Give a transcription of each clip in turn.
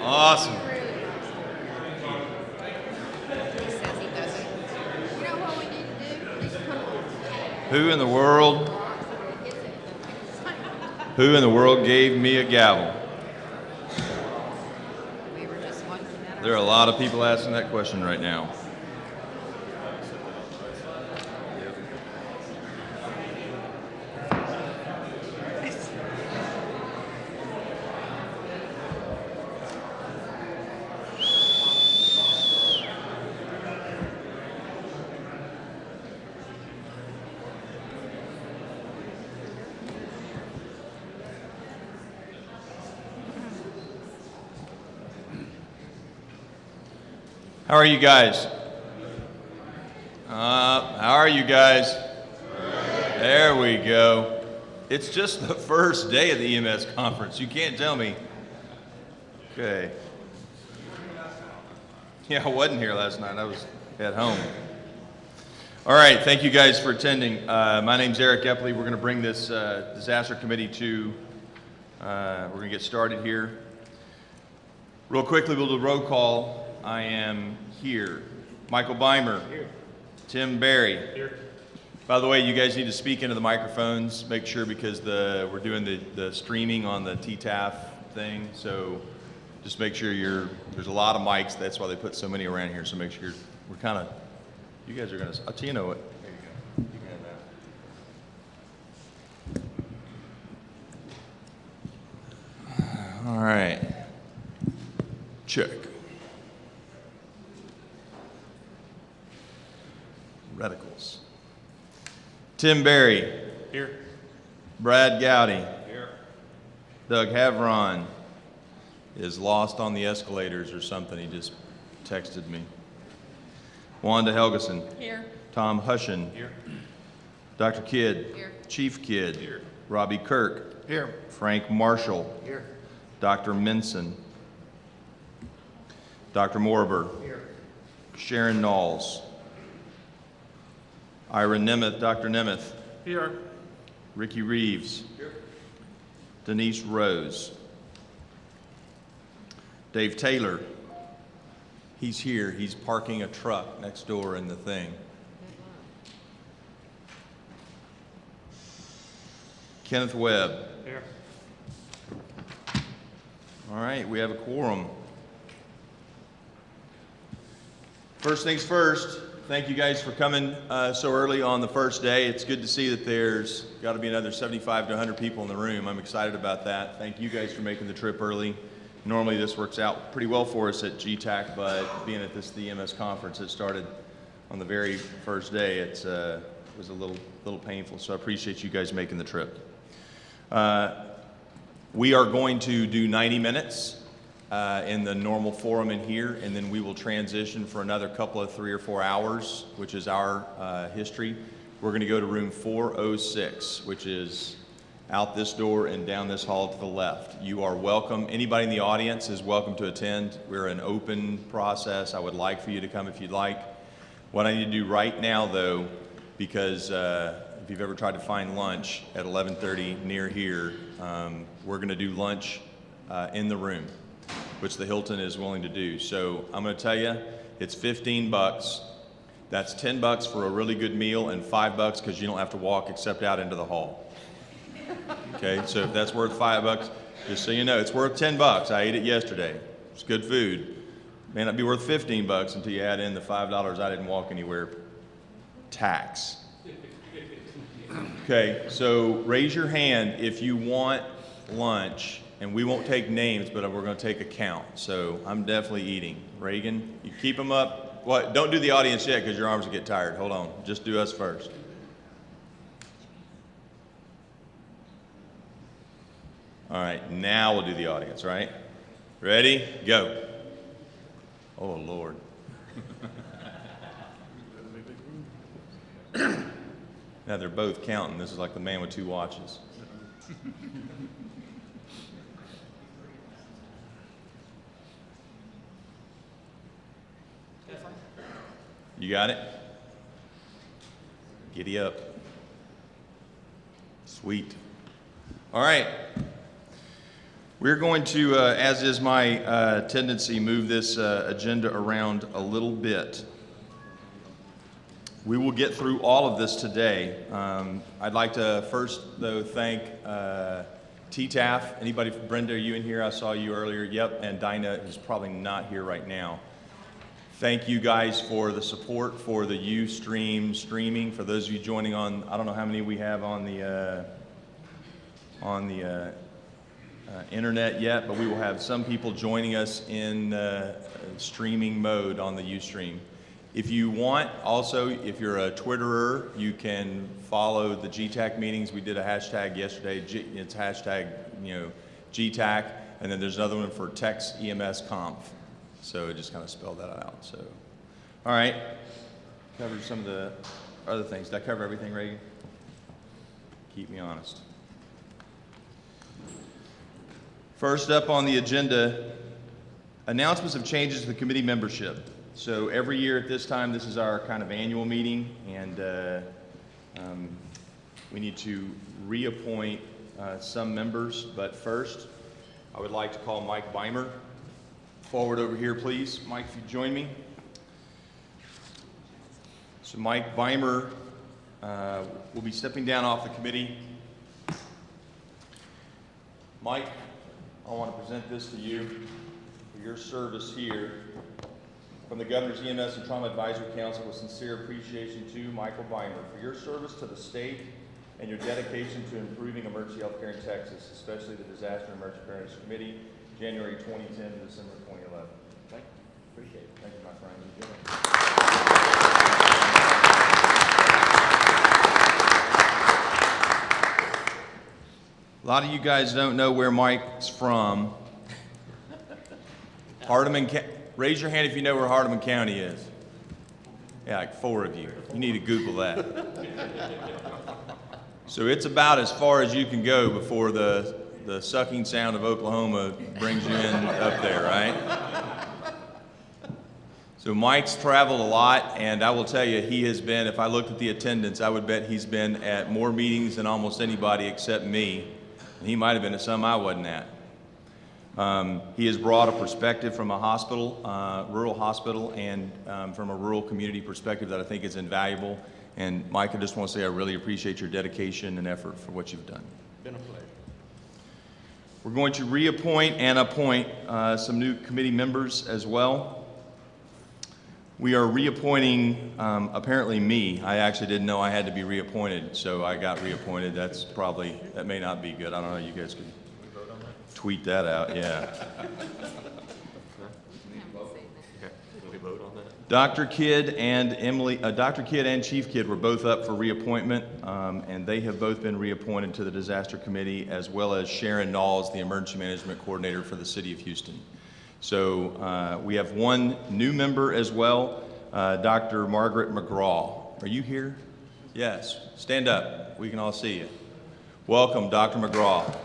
Awesome. He says he doesn't. You know what we need to do? We need to put a little Who in the world? box so that it hits it. Who in the world gave me a gavel? We were just wondering that. There are a lot of people asking that question right now. How are you guys? How are you guys? There we go. It's just the first day of the EMS conference. You can't tell me. Okay. Yeah, I wasn't here last night. I was at home. All right, thank you guys for attending. My name's Eric Epley. We're going to bring this disaster committee to, we're going to get started here. Real quickly, we'll do a roll call. I am here. Michael Beimer. Here. Tim Berry. Here. By the way, you guys need to speak into the microphones. Make sure because we're doing the streaming on the TTAF thing. So just make sure there's a lot of mics. That's why they put so many around here. So make sure we're kind of, you guys are going to, I'll tell you know what. There you go. You can have that. All right. Check. Reticles. Tim Berry. Here. Brad Gowdy. Here. Doug Havron is lost on the escalators or something. He just texted me. Wanda Helgeson. Here. Tom Hushin. Here. Dr. Kidd. Here. Chief Kidd. Here. Robbie Kirk. Here. Frank Marshall. Here. Dr. Minson. Dr. Morber. Here. Sharon Knowles. Ira Nemeth, Dr. Nemeth. Here. Ricky Reeves. Here. Denise Rose. Dave Taylor. He's here. He's parking a truck next door in the thing. Kenneth Webb. Here. All right, we have a quorum. First things first, thank you guys for coming so early on the first day. It's good to see that there's got to be another 75 to 100 people in the room. I'm excited about that. Thank you guys for making the trip early. Normally this works out pretty well for us at GETAC, but being at the EMS conference, it started on the very first day. It was a little painful, so I appreciate you guys making the trip. We are going to do 90 minutes. In the normal forum in here, and then we will transition for another couple of 3 or 4 hours, which is our history. We're going to go to room 406, which is out this door and down this hall to the left. You are welcome. Anybody in the audience is welcome to attend. We're an open process. I would like for you to come if you'd like. What I need to do right now, though, because if you've ever tried to find lunch at 11:30 near here, we're going to do lunch in the room, which the Hilton is willing to do. So I'm going to tell you, it's $15. That's $10 for a really good meal and $5 because you don't have to walk except out into the hall. Okay, so if that's worth $5, just so you know, it's worth $10. I ate it yesterday. It's good food. May not be worth $15 until you add in the $5 I didn't walk anywhere. Tax. Okay, so raise your hand if you want lunch. And we won't take names, but we're going to take a count. So I'm definitely eating. Reagan, you keep them up. What? Don't do the audience yet because your arms will get tired. Hold on. Just do us first. All right. Now we'll do the audience, right? Ready? Go. Oh, Lord. Now they're both counting. This is like the man with two watches. You got it? Giddy up. Sweet. All right. We're going to, as is my tendency, move this agenda around a little bit. We will get through all of this today. I'd like to first, though, thank TTAF. Anybody, Brenda, are you in here? I saw you earlier. Yep, and Dinah is probably not here right now. Thank you guys for the support for the Ustream streaming. For those of you joining on, I don't know how many we have on the internet yet, but we will have some people joining us in streaming mode on the Ustream. If you want, also, if you're a Twitterer, you follow the GETAC meetings. We did a hashtag yesterday. It's hashtag, GETAC, and then there's another one for Text EMS Conf. So it just kind of spelled that out. So, all right. Covered some of the other things. Did I cover everything, Reagan? Keep me honest. First up on the agenda, announcements of changes to the committee membership. So every year at this time, this is our kind of annual meeting, and we need to reappoint some members. But first, I would like to call Mike Beimer forward over here, please. Mike, if you join me. So Mike Beimer will be stepping down off the committee. Mike, I want to present this to you for your service here. From the Governor's EMS and Trauma Advisory Council, with sincere appreciation to Michael Beimer for your service to the state and your dedication to improving emergency health care in Texas, especially the Disaster and Emergency Preparedness Committee, January 2010 to December 2011. Thank you. Appreciate it. Thank you, my friend. A lot of you guys don't know where Mike's from. Hardeman County. Raise your hand if you know where Hardeman County is. Yeah, like 4 of you. You need to Google that. So it's about as far as you can go before the sucking sound of Oklahoma brings you in up there, right? So Mike's traveled a lot, and I will tell you, he has been, if I looked at the attendance, I would bet he's been at more meetings than almost anybody except me. And he might have been at some I wasn't at. He has brought a perspective from a hospital, rural hospital, and from a rural community perspective that I think is invaluable. And Mike, I just want to say I really appreciate your dedication and effort for what you've done. Been a pleasure. We're going to reappoint and appoint some new committee members as well. We are reappointing, apparently me. I actually didn't know I had to be reappointed, so I got reappointed. That may not be good. I don't know, you guys could tweet that out, yeah. Can we vote on that? Dr. Kidd and Chief Kidd were both up for reappointment, and they have both been reappointed to the Disaster Committee, as well as Sharon Knowles, the Emergency Management Coordinator for the City of Houston. So we have one new member as well, Dr. Margaret McGraw. Are you here? Yes. Stand up. We can all see you. Welcome, Dr. McGraw.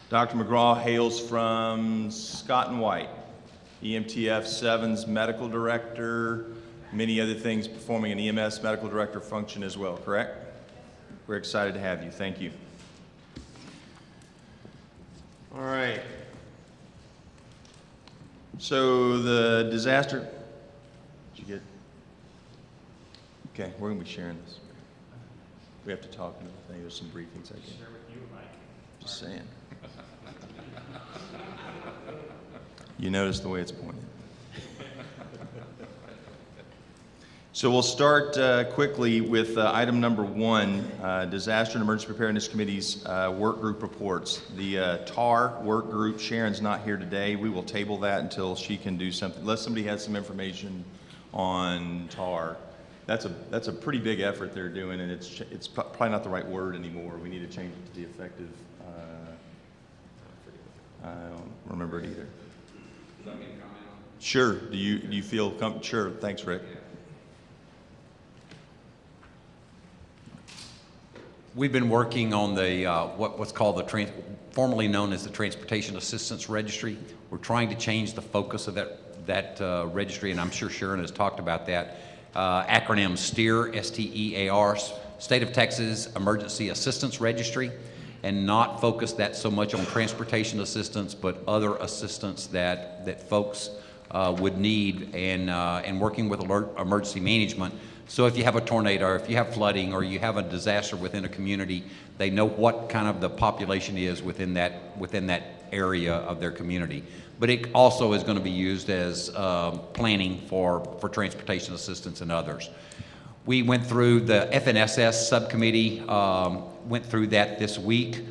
Dr. McGraw hails from Scott and White, EMTF 7's medical director, many other things, performing an EMS medical director function as well, correct? We're excited to have you. Thank you. All right. So the disaster, did you get? Okay, we're going to be sharing this. We have to talk another thing. There's some briefings I get. Share with you, Mike. Just saying. You notice the way it's pointed. So we'll start quickly with item number 1, Disaster and Emergency Preparedness Committee's work group reports. The TAR work group, Sharon's not here today. We will table that until she can do something, unless somebody has some information on TAR. That's a pretty big effort they're doing, and it's probably not the right word anymore. We need to change it to the effective. I don't remember it either. Does that mean comment on? Sure. Do you feel sure? Thanks, Rick. We've been working on the what's called formerly known as the Transportation Assistance Registry. We're trying to change the focus of that registry, and I'm sure Sharon has talked about that. Acronym STEAR, S-T-E-A-R, State of Texas Emergency Assistance Registry, and not focus that so much on transportation assistance, but other assistance that folks would need, and working with emergency management. So if you have a tornado, or if you have flooding, or you have a disaster within a community, they know what kind of the population is within that area of their community. But it also is going to be used as planning for transportation assistance and others. We went through the FNSS subcommittee, went through that this week.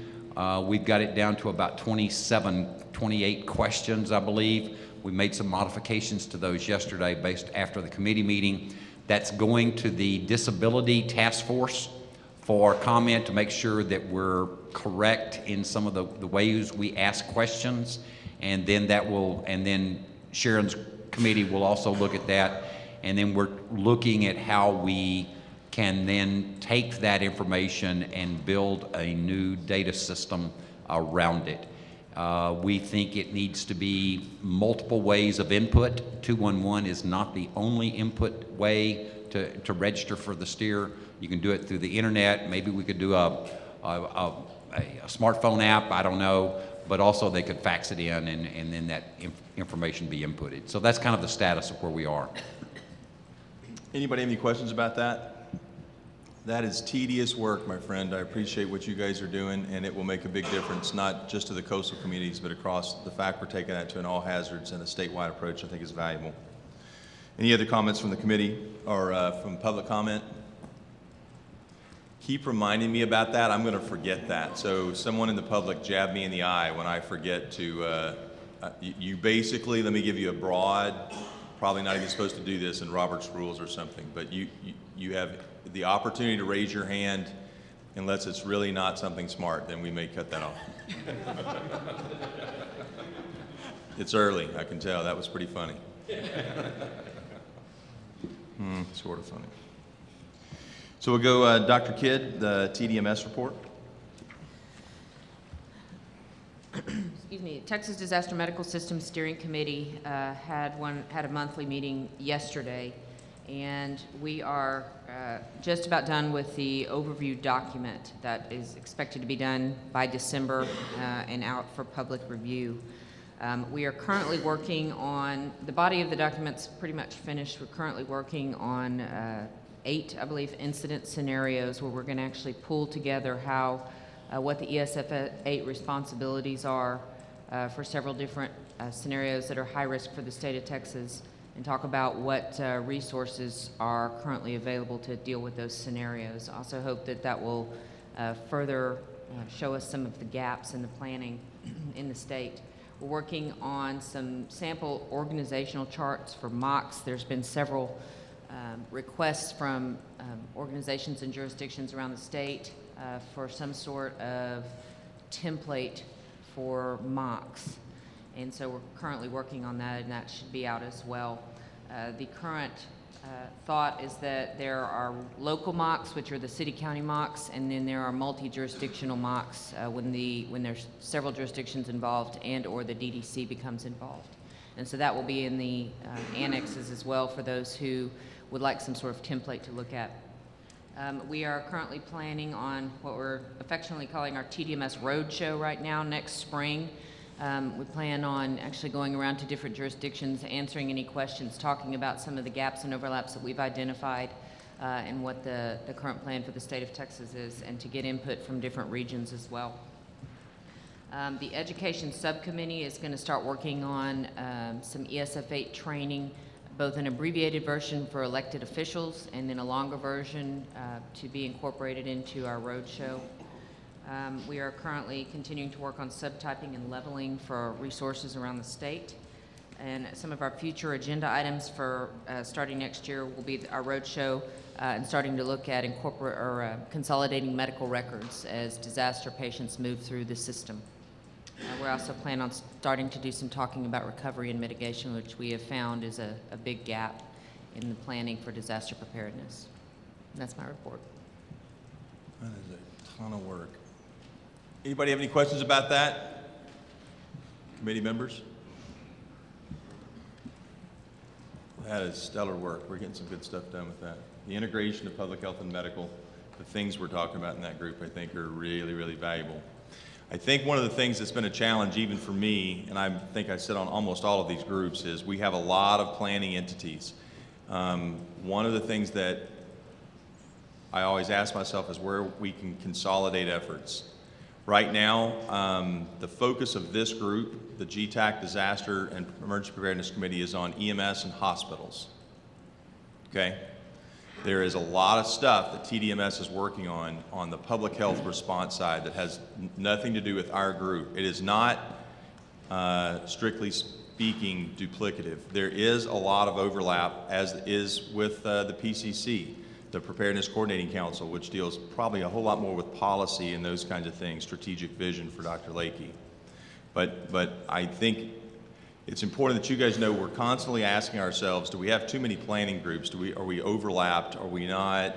We've got it down to about 28 questions, I believe. We made some modifications to those yesterday based after the committee meeting. That's going to the Disability Task Force for comment to make sure that we're correct in some of the ways we ask questions. And then Sharon's committee will also look at that. And then we're looking at how we can then take that information and build a new data system around it. We think it needs to be multiple ways of input. 211 is not the only input way to register for the steer. You can do it through the internet. Maybe we could do a smartphone app, I don't know, but also they could fax it in and then that information be inputted. So that's kind of the status of where we are. Anybody have any questions about that? That is tedious work, my friend. I appreciate what you guys are doing, and it will make a big difference, not just to the coastal communities, but across. The fact we're taking that to an all hazards and a statewide approach, I think, is valuable. Any other comments from the committee or from public comment? Keep reminding me about that. I'm going to forget that. So someone in the public jab me in the eye when I forget to, you basically, let me give you a broad, probably not even supposed to do this in Robert's rules or something, but you have the opportunity to raise your hand unless it's really not something smart, then we may cut that off. It's early, I can tell. That was pretty funny. Sort of funny. So we'll go, Dr. Kidd, the TDMS report. Excuse me. Texas Disaster Medical System Steering Committee had a monthly meeting yesterday, and we are just about done with the overview document that is expected to be done by December and out for public review. We are currently working on, the body of the document's pretty much finished. We're currently working on 8, I believe, incident scenarios where we're going to actually pull together what the ESF 8 responsibilities are for several different scenarios that are high risk for the state of Texas, and talk about what resources are currently available to deal with those scenarios. I also hope that will further show us some of the gaps in the planning in the state. We're working on some sample organizational charts for mocks. There's been several requests from organizations and jurisdictions around the state for some sort of template for mocks. And so we're currently working on that, and that should be out as well. The current thought is that there are local mocks, which are the city-county mocks, and then there are multi-jurisdictional mocks when there's several jurisdictions involved and or the DDC becomes involved. And so that will be in the annexes as well for those who would like some sort of template to look at. We are currently planning on what we're affectionately calling our TDMS Roadshow right now next spring. We plan on actually going around to different jurisdictions, answering any questions, talking about some of the gaps and overlaps that we've identified and what the current plan for the state of Texas is, and to get input from different regions as well. The Education Subcommittee is going to start working on some ESF 8 training, both an abbreviated version for elected officials and then a longer version to be incorporated into our roadshow. We are currently continuing to work on subtyping and leveling for resources around the state. And some of our future agenda items for starting next year will be our roadshow and starting to look at consolidating medical records as disaster patients move through the system. We're also planning on starting to do some talking about recovery and mitigation, which we have found is a big gap in the planning for disaster preparedness. And that's my report. That is a ton of work. Anybody have any questions about that? Committee members? That is stellar work. We're getting some good stuff done with that. The integration of public health and medical the things we're talking about in that group, I think, are really, really valuable. I think one of the things that's been a challenge even for me, and I think I sit on almost all of these groups, is we have a lot of planning entities. One of the things that I always ask myself is where we can consolidate efforts. Right now, the focus of this group, the GETAC Disaster and Emergency Preparedness Committee, is on EMS and hospitals. Okay? There is a lot of stuff that TDMS is working on the public health response side that has nothing to do with our group. It is not, strictly speaking, duplicative. There is a lot of overlap, as is with the PCC, the Preparedness Coordinating Council, which deals probably a whole lot more with policy and those kinds of things, strategic vision for Dr. Lakey. But I think it's important that you guys know we're constantly asking ourselves, do we have too many planning groups? Are we overlapped? Are we not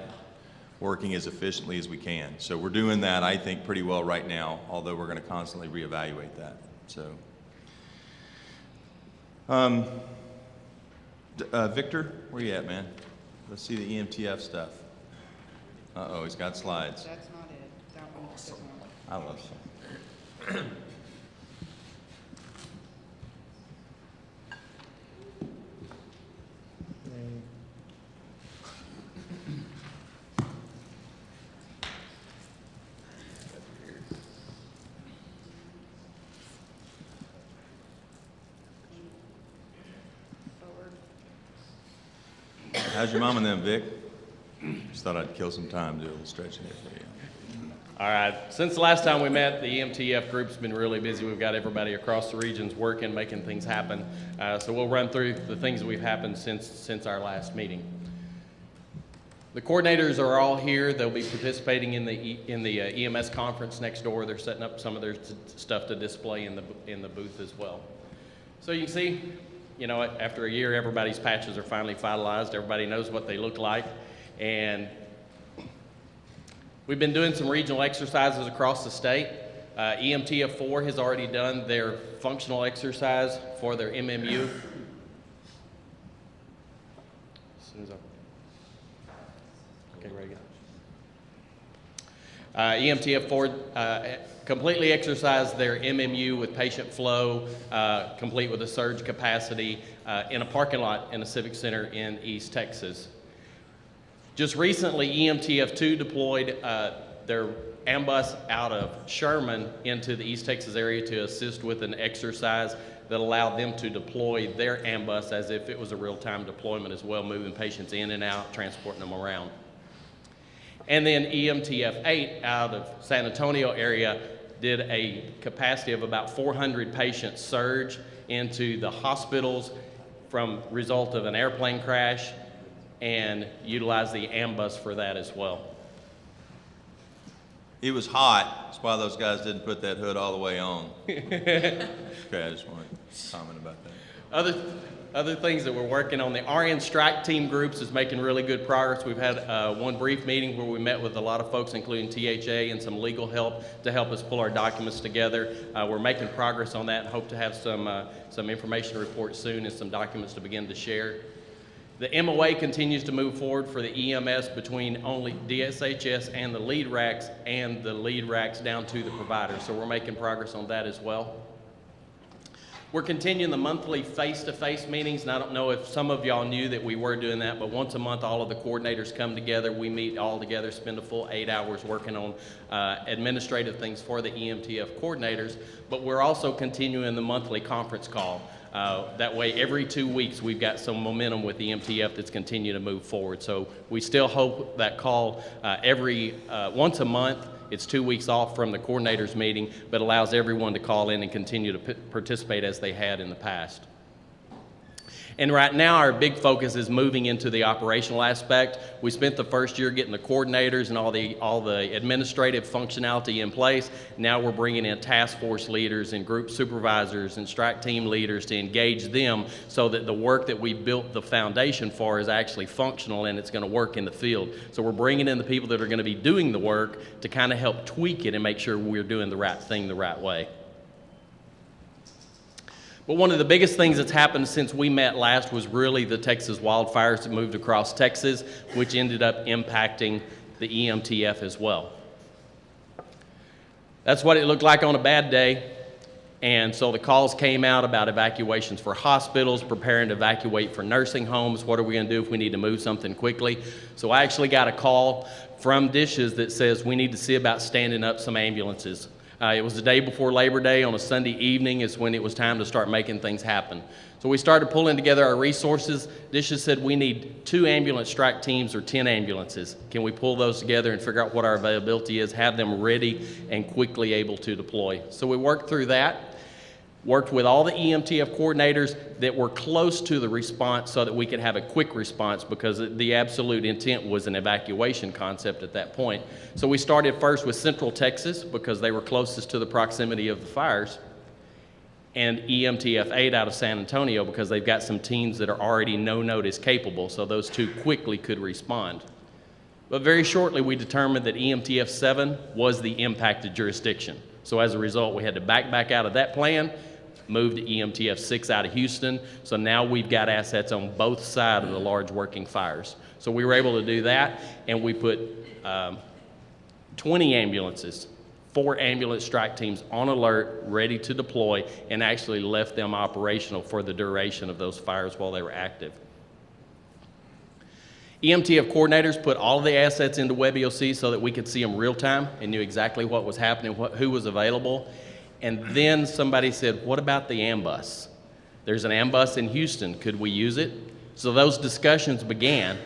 working as efficiently as we can? So we're doing that, I think, pretty well right now, although we're going to constantly reevaluate that. So, Victor, where you at, man? Let's see the EMTF stuff. Uh-oh, he's got slides. That's not it. That one doesn't work. I love that. Forward. How's your mom and them, Vic? Just thought I'd kill some time, do a little stretching here for you. All right, since the last time we met, the EMTF group's been really busy. We've got everybody across the regions working, making things happen. So we'll run through the things that we've happened since our last meeting. The coordinators are all here. They'll be participating in the EMS conference next door. They're setting up some of their stuff to display in the booth as well. So you can see, you know, after a year, everybody's patches are finally finalized. Everybody knows what they look like. And we've been doing some regional exercises across the state. EMTF 4 has already done their functional exercise for their MMU. As soon as okay, ready to go. EMTF 4 completely exercised their MMU with patient flow, complete with a surge capacity in a parking lot in a civic center in East Texas. Just recently, EMTF 2 deployed their ambus out of Sherman into the East Texas area to assist with an exercise that allowed them to deploy their ambus as if it was a real-time deployment as well, moving patients in and out, transporting them around. And then EMTF 8 out of San Antonio area did a capacity of about 400 patient surge into the hospitals from result of an airplane crash, and utilize the ambus for that as well. It was hot. That's why those guys didn't put that hood all the way on. Okay, I just want to comment about that. Other things that we're working on, the RN strike team groups is making really good progress. We've had one brief meeting where we met with a lot of folks, including THA and some legal help to help us pull our documents together. We're making progress on that and hope to have some information to report soon and some documents to begin to share. The MOA continues to move forward for the EMS between only DSHS and the lead racks down to the providers. So we're making progress on that as well. We're continuing the monthly face-to-face meetings, and I don't know if some of y'all knew that we were doing that, but once a month all of the coordinators come together. We meet all together, spend a full 8 hours working on administrative things for the EMTF coordinators, but we're also continuing the monthly conference call. That way, every 2 weeks, we've got some momentum with the MTF that's continuing to move forward. So we still hope that call once a month. It's 2 weeks off from the coordinators meeting, but allows everyone to call in and continue to participate as they had in the past. And right now, our big focus is moving into the operational aspect. We spent the first year getting the coordinators and all the administrative functionality in place. Now we're bringing in task force leaders and group supervisors and strike team leaders to engage them so that the work that we built the foundation for is actually functional and it's going to work in the field. So we're bringing in the people that are going to be doing the work to kind of help tweak it and make sure we're doing the right thing the right way. But one of the biggest things that's happened since we met last was really the Texas wildfires that moved across Texas, which ended up impacting the EMTF as well. That's what it looked like on a bad day. And so the calls came out about evacuations for hospitals, preparing to evacuate for nursing homes. What are we gonna do if we need to move something quickly? So I actually got a call from Dishes that says we need to see about standing up some ambulances. It was the day before Labor Day. On a Sunday evening is when it was time to start making things happen. So we started pulling together our resources. Dishes said we need 2 ambulance strike teams or 10 ambulances. Can we pull those together and figure out what our availability is, have them ready and quickly able to deploy? So we worked through that. Worked with all the EMTF coordinators that were close to the response so that we could have a quick response, because the absolute intent was an evacuation concept at that point. So we started first with Central Texas because they were closest to the proximity of the fires, and EMTF 8 out of San Antonio because they've got some teams that are already no-notice capable, so those 2 quickly could respond. But very shortly we determined that EMTF 7 was the impacted jurisdiction. So as a result, we had to back out of that plan, move to EMTF 6 out of Houston. So now we've got assets on both sides of the large working fires. So we were able to do that, and we put 20 ambulances, 4 ambulance strike teams on alert, ready to deploy, and actually left them operational for the duration of those fires while they were active. EMTF coordinators put all of the assets into WebEOC so that we could see them real time and knew exactly what was happening, who was available. And then somebody said, what about the AMBUS? There's an AMBUS in Houston, could we use it? So those discussions began.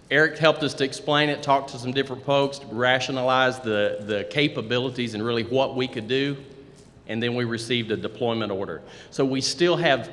Eric helped us to explain it, talk to some different folks, to rationalize the capabilities and really what we could do. And then we received a deployment order. So we still have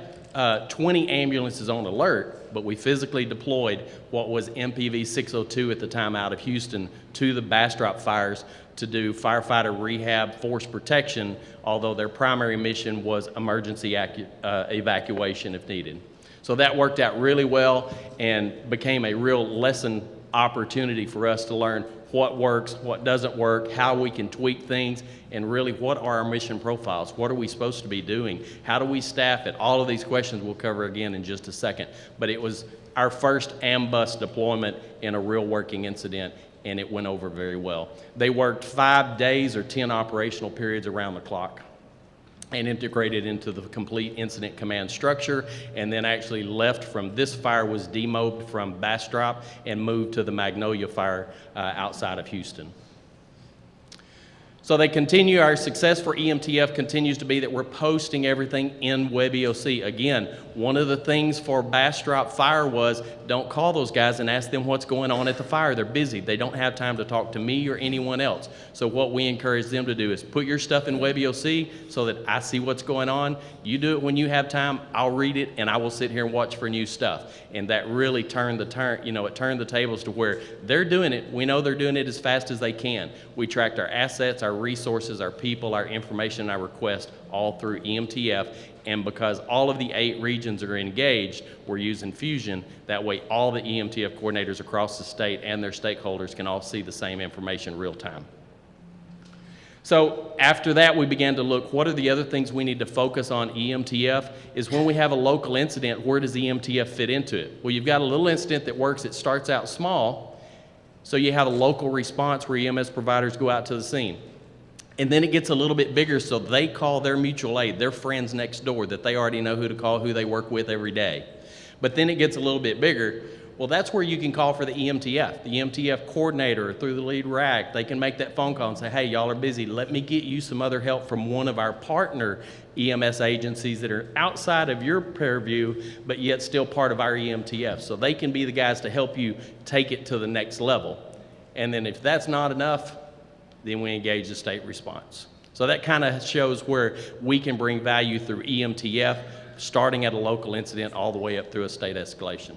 20 ambulances on alert, but we physically deployed what was MPV 602 at the time out of Houston to the Bastrop fires to do firefighter rehab, force protection, although their primary mission was emergency evacuation if needed. So that worked out really well and became a real lesson opportunity for us to learn what works, what doesn't work, how we can tweak things, and really what are our mission profiles? What are we supposed to be doing? How do we staff it? All of these questions we'll cover again in just a second. But it was our first AMBUS deployment in a real working incident, and it went over very well. They worked 5 days or 10 operational periods around the clock and integrated into the complete incident command structure, and then actually left from this fire, was demobbed from Bastrop and moved to the Magnolia fire outside of Houston. So they continue, our success for EMTF continues to be that we're posting everything in WebEOC. Again, one of the things for Bastrop Fire was, don't call those guys and ask them what's going on at the fire. They're busy. They don't have time to talk to me or anyone else. So what we encourage them to do is put your stuff in WebEOC so that I see what's going on. You do it when you have time, I'll read it, and I will sit here and watch for new stuff. And that really turned the it turned the tables to where they're doing it. We know they're doing it as fast as they can. We tracked our assets, our resources, our people, our information, our requests all through EMTF. And because all of the 8 regions are engaged, we're using Fusion. That way all the EMTF coordinators across the state and their stakeholders can all see the same information real time. So after that, we began to look, what are the other things we need to focus on EMTF? Is when we have a local incident, where does EMTF fit into it? Well, you've got a little incident that works, it starts out small, so you have a local response where EMS providers go out to the scene. And then it gets a little bit bigger, so they call their mutual aid, their friends next door that they already know who to call, who they work with every day. But then it gets a little bit bigger. Well, that's where you can call for the EMTF. The EMTF coordinator or through the lead RAC, they can make that phone call and say, hey, y'all are busy. Let me get you some other help from one of our partner EMS agencies that are outside of your purview, but yet still part of our EMTF. So they can be the guys to help you take it to the next level. And then if that's not enough, then we engage the state response. So that kind of shows where we can bring value through EMTF, starting at a local incident all the way up through a state escalation.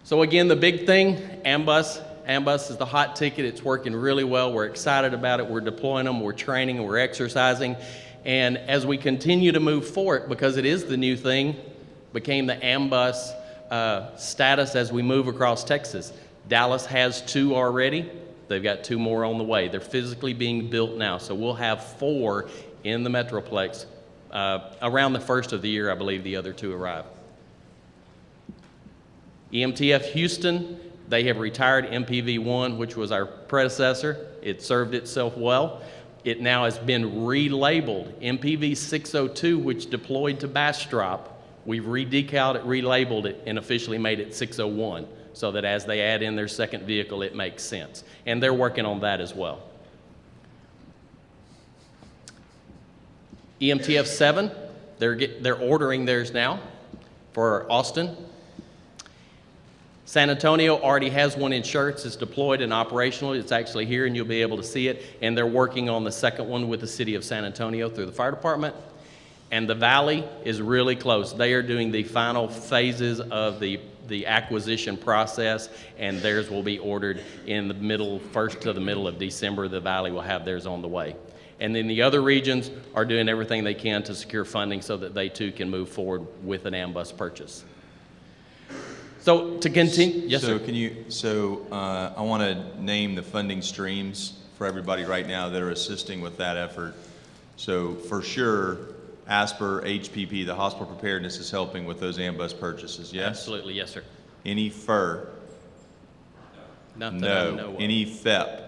So again, the big thing, AMBUS. AMBUS is the hot ticket. It's working really well. We're excited about it. We're deploying them, we're training, we're exercising. And as we continue to move forward, because it is the new thing, became the AMBUS status as we move across Texas. Dallas has 2 already. They've got 2 more on the way. They're physically being built now. So we'll have 4 in the Metroplex. Around the first of the year, I believe the other 2 arrive. EMTF Houston, They have retired MPV-1, which was our predecessor. It served itself well. It now has been relabeled MPV-602, which deployed to Bastrop. We've redecaled it, relabeled it, and officially made it 601, so that as they add in their second vehicle, it makes sense. And they're working on that as well. EMTF-7, they're ordering theirs now for Austin. San Antonio already has one in Schertz. It's deployed and operational. It's actually here, and you'll be able to see it. And they're working on the second one with the city of San Antonio through the fire department. And the Valley is really close. They are doing the final phases of the acquisition process, and theirs will be ordered in the first to the middle of December. The Valley will have theirs on the way. And then the other regions are doing everything they can to secure funding so that they too can move forward with an AMBUS purchase. So to continue, yes, So sir. I want to name the funding streams for everybody right now that are assisting with that effort. So for sure, ASPR, HPP, the hospital preparedness is helping with those AMBUS purchases, yes? Absolutely, yes, sir. Any FER? Nothing I know No. of. Any FEP?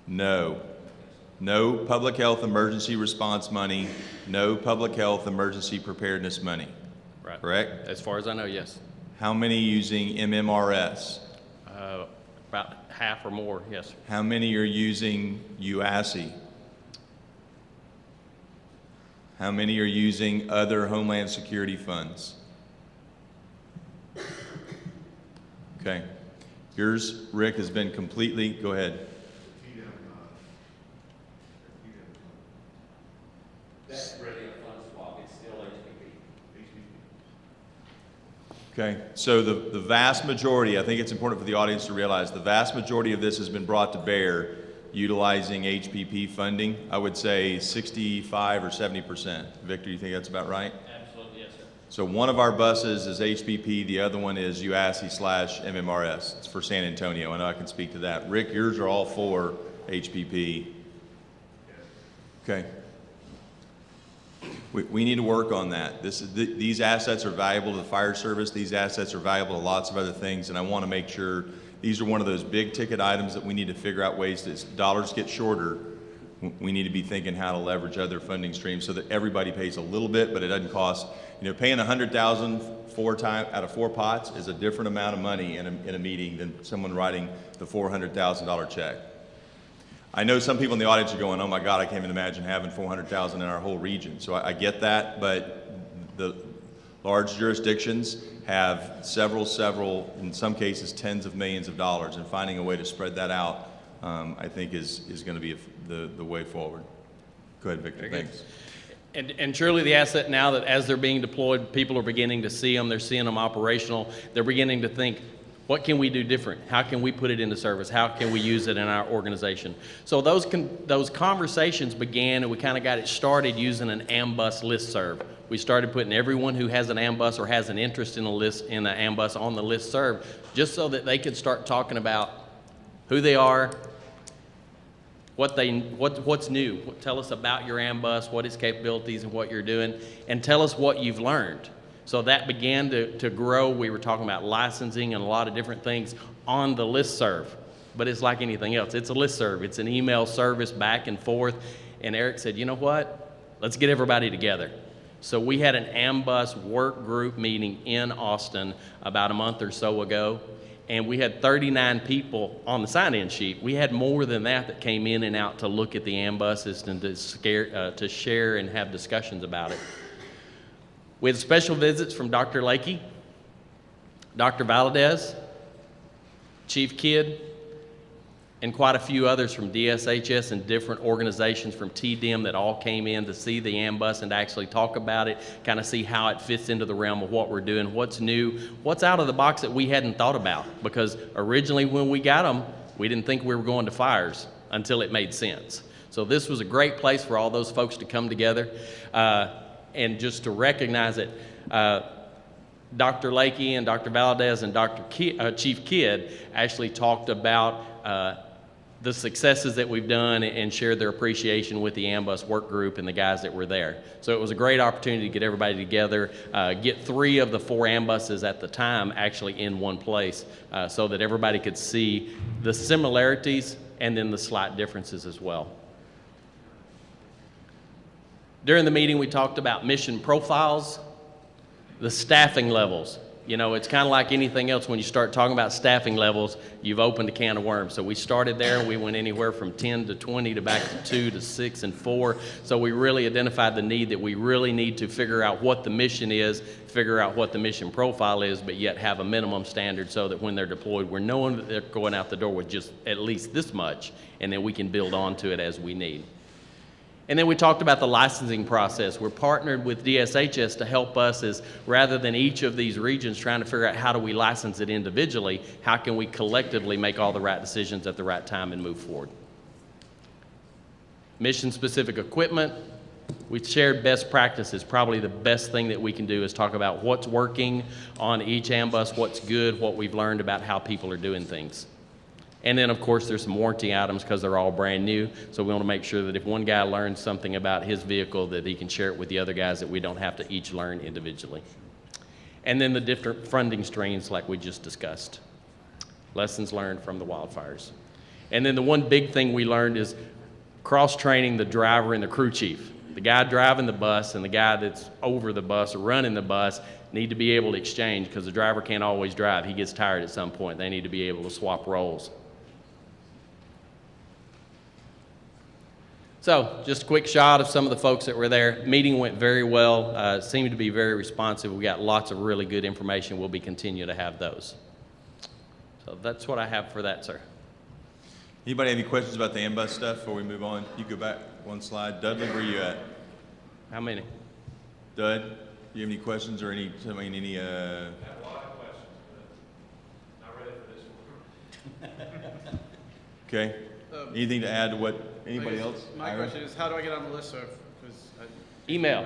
No. No public health emergency response money, no public health emergency preparedness money, Right. correct? As far as I know, yes. How many using MMRS? About half or more, yes, sir. How many are using UASI? How many are using other Homeland Security funds? Okay. Yours, Rick, has been completely, go ahead. That's really a fun swap. It's still HPP. Okay, so the vast majority, I think it's important for the audience to realize, the vast majority of this has been brought to bear utilizing HPP funding. I would say 65 or 70%. Victor, you think that's about right? Absolutely, yes, sir. So one of our buses is HPP, the other one is UASI/MMRS. It's for San Antonio. I know I can speak to that. Rick, yours are all for HPP. Okay. We need to work on that. These assets are valuable to the fire service. These assets are valuable to lots of other things, and I want to make sure these are one of those big ticket items that we need to figure out ways that as dollars get shorter, we need to be thinking how to leverage other funding streams so that everybody pays a little bit, but it doesn't cost, paying $100,000 out of 4 pots is a different amount of money in a meeting than someone writing the $400,000 check. I know some people in the audience are going, oh my God, I can't even imagine having $400,000 in our whole region. So I get that, but the large jurisdictions have several, in some cases, tens of millions of dollars, and finding a way to spread that out, I think is going to be the way forward. Go ahead, Victor, thanks. And truly the asset now that as they're being deployed, people are beginning to see them, they're seeing them operational, they're beginning to think, what can we do different? How can we put it into service? How can we use it in our organization? So those conversations began, and we kind of got it started using an AMBUS listserv. We started putting everyone who has an AMBUS or has an interest in an AMBUS on the listserv, just so that they could start talking about who they are, what's new. Tell us about your AMBUS, what its capabilities and what you're doing, and tell us what you've learned. So that began to grow. We were talking about licensing and a lot of different things on the listserv. But it's like anything else. It's a listserv. It's an email service back and forth. And Eric said, you know what? Let's get everybody together. So we had an AMBUS work group meeting in Austin about a month or so ago. And we had 39 people on the sign-in sheet. We had more than that came in and out to look at the AMBUSs and to share and have discussions about it. We had special visits from Dr. Lakey, Dr. Valadez, Chief Kidd, and quite a few others from DSHS and different organizations from TDM that all came in to see the AMBUS and to actually talk about it, kind of see how it fits into the realm of what we're doing, what's new, what's out of the box that we hadn't thought about. Because originally when we got them, we didn't think we were going to fires until it made sense. So this was a great place for all those folks to come together. And just to recognize it, Dr. Lakey and Dr. Valadez and Chief Kidd actually talked about the successes that we've done and shared their appreciation with the AMBUS work group and the guys that were there. So it was a great opportunity to get everybody together, get 3 of the 4 AMBUSs at the time actually in one place, so that everybody could see the similarities and then the slight differences as well. During the meeting, we talked about mission profiles, the staffing levels. You know, it's kind of like anything else. When you start talking about staffing levels, you've opened a can of worms. So we started there, and we went anywhere from 10 to 20 to back to 2 to 6 and 4. So we really identified the need that we really need to figure out what the mission is, figure out what the mission profile is, but yet have a minimum standard so that when they're deployed, we're knowing that they're going out the door with just at least this much, and then we can build onto it as we need. And then we talked about the licensing process. We're partnered with DSHS to help us as rather than each of these regions trying to figure out how do we license it individually, how can we collectively make all the right decisions at the right time and move forward. Mission-specific equipment. We shared best practices. Probably the best thing that we can do is talk about what's working on each AMBUS, what's good, what we've learned about how people are doing things. And then, of course, there's some warranty items because they're all brand new. So we want to make sure that if one guy learns something about his vehicle, that he can share it with the other guys, that we don't have to each learn individually. And then the different funding streams like we just discussed. Lessons learned from the wildfires. And then the one big thing we learned is cross-training the driver and the crew chief. The guy driving the bus and the guy that's over the bus or running the bus need to be able to exchange because the driver can't always drive. He gets tired at some point. They need to be able to swap roles. So, just a quick shot of some of the folks that were there. Meeting went very well, seemed to be very responsive. We got lots of really good information. We'll be continuing to have those. So that's what I have for that, sir. Anybody have any questions about the AMBUS stuff before we move on? You go back one slide. Dudley, where are you at? How many? Dud, do you have any questions or any? I have a lot of questions, but not ready for this one. Okay. Anything to add to what anybody else? My Ira? question is, how do I get on the list? Email,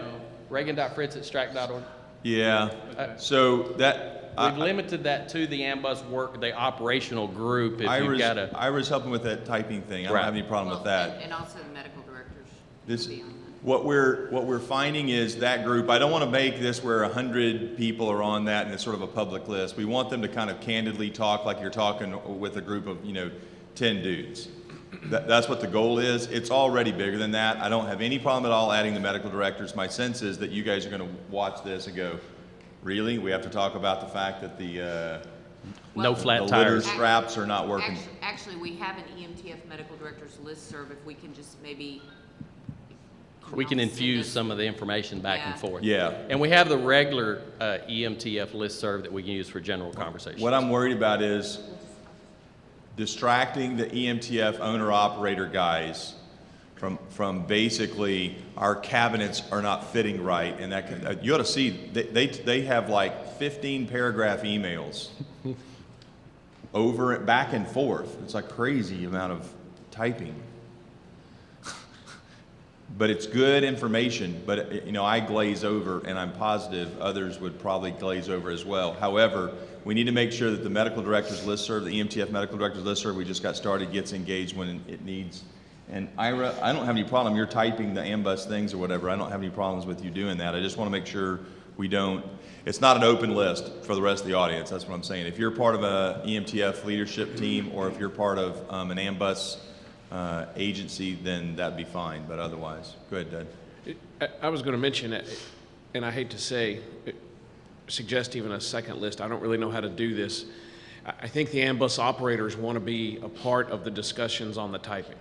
reagan.fritz@strack.org. Yeah. So that We've limited that to the AMBUS work, the operational group. If you've got a, Ira's helping with that typing thing. I don't Right. have any problem with that. And also the medical directors This, will be on that. what we're finding is that group, I don't want to make this where 100 people are on that and it's sort of a public list. We want them to kind of candidly talk like you're talking with a group of, 10 dudes. That's what the goal is. It's already bigger than that. I don't have any problem at all adding the medical directors. My sense is that you guys are going to watch this and go, really? We have to talk about the fact that the no flat the litter tires. straps are not working. Actually, we have an EMTF medical directors listserv, if we can just maybe. We can send infuse us- some of the information back and Yeah. forth. Yeah. And we have the regular EMTF listserv that we can use for general conversations. What I'm worried about is distracting the EMTF owner-operator guys from basically our cabinets are not fitting right, and that you ought to see they have like 15 paragraph emails over back and forth. It's a crazy amount of typing. But it's good information, but I glaze over, and I'm positive others would probably glaze over as well. However, we need to make sure that the medical directors listserv, the EMTF medical directors listserv we just got started, gets engaged when it needs. And Ira, I don't have any problem, you're typing the AMBUS things or whatever, I don't have any problems with you doing that. I just want to make sure we don't, it's not an open list for the rest of the audience, that's what I'm saying. If you're part of a EMTF leadership team, or if you're part of an AMBUS agency, then that'd be fine, but otherwise, go ahead, Dud. I was going to mention it, and I hate to suggest even a second list. I don't really know how to do this. I think the AMBUS operators want to be a part of the discussions on the typing.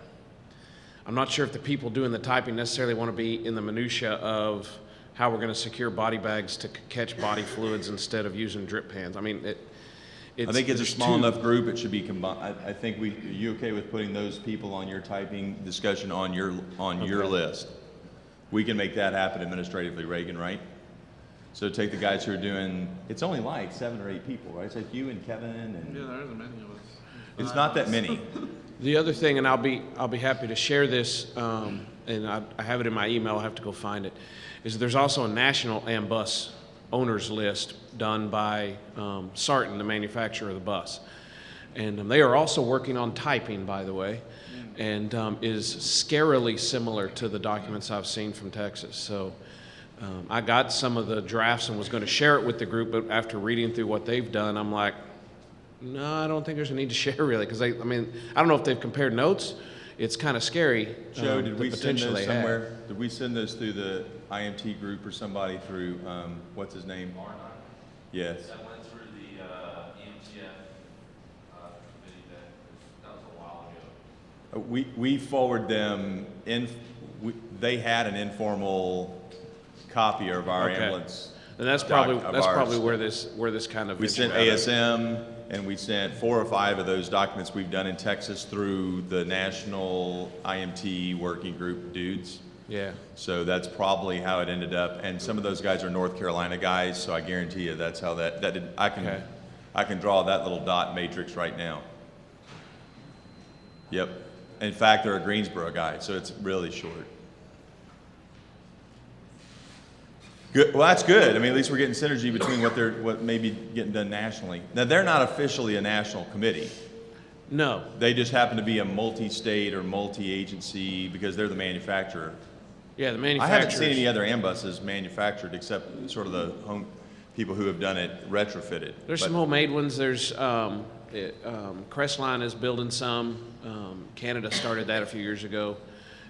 I'm not sure if the people doing the typing necessarily want to be in the minutia of how we're going to secure body bags to catch body fluids instead of using drip pans. I mean, I think it's a there's small two- enough group, it should be combined. I think are you okay with putting those people on your typing discussion on your list? We can make that happen administratively, Reagan, right? So take the guys who are doing, it's only like 7 or 8 people, right? It's like you and Kevin and, Yeah, there isn't many of us. it's not that many. The other thing, and I'll be happy to share this, and I have it in my email. I have to go find it. Is there's also a national AMBUS owners list done by Sarton, the manufacturer of the bus, and they are also working on typing, by the way. and is scarily similar to the documents I've seen from Texas. So I got some of the drafts and was going to share it with the group, but after reading through what they've done, I'm like, no, I don't think there's a need to share really, because I mean, I don't know if they've compared notes. It's kind of scary. Joe, did the we send potential those they have. somewhere? Did we send those through the IMT group or somebody through, what's his name? Yes. That went through the EMTF committee that was a while ago. We forward them they had an informal copy of our Okay. ambulance. And that's of probably ours. where this kind of We sent ventured out of. ASM, and we sent 4 or 5 of those documents we've done in Texas through the National IMT Working Group dudes. Yeah. So that's probably how it ended up. And some of those guys are North Carolina guys, so I guarantee you that's how that did. Okay. I can draw that little dot matrix right now. Yep. In fact, they're a Greensboro guy, so it's really short. Good. Well, that's good. I mean, at least we're getting synergy between what may be getting done nationally. Now, they're not officially a national committee. No. They just happen to be a multi-state or multi-agency because they're the manufacturer. Yeah, the I manufacturers. haven't seen any other ambuses manufactured except sort of the home people who have done it retrofitted. There's But some homemade ones. There's Crestline is building some. Canada started that a few years ago.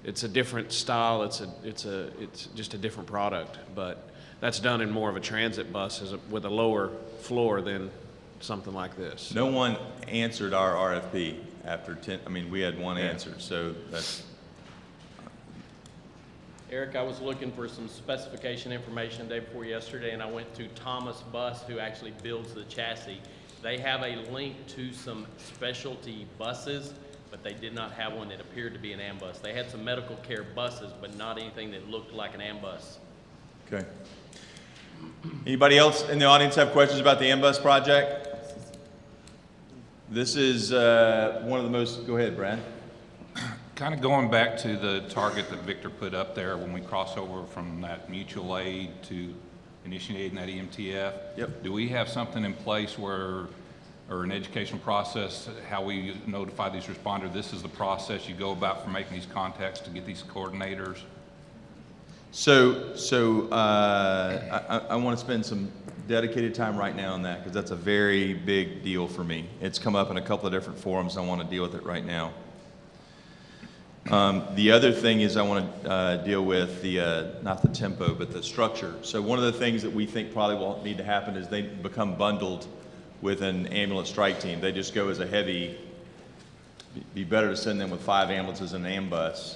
It's a different style. It's just a different product, but that's done in more of a transit bus with a lower floor than something like this. no one answered our RFP after 10. I mean, we had one answer, so that's. Eric, I was looking for some specification information day before yesterday, and I went to Thomas Bus, who actually builds the chassis. They have a link to some specialty buses, but they did not have one that appeared to be an ambus. They had some medical care buses, but not anything that looked like an ambus. Okay. Anybody else in the audience have questions about the ambus project? This is one of the most. Go ahead, Brad. Kind of going back to the target that Victor put up there when we cross over from that mutual aid to initiating that EMTF. Yep. Do we have something in place or an educational process, how we notify these responders, this is the process you go about for making these contacts to get these coordinators? So I want to spend some dedicated time right now on that because that's a very big deal for me. It's come up in a couple of different forums. I want to deal with it right now. The other thing is I want to deal with not the tempo, but the structure. So one of the things that we think probably will need to happen is they become bundled with an ambulance strike team. They just go as a heavy. Be better to send them with 5 ambulances and an ambus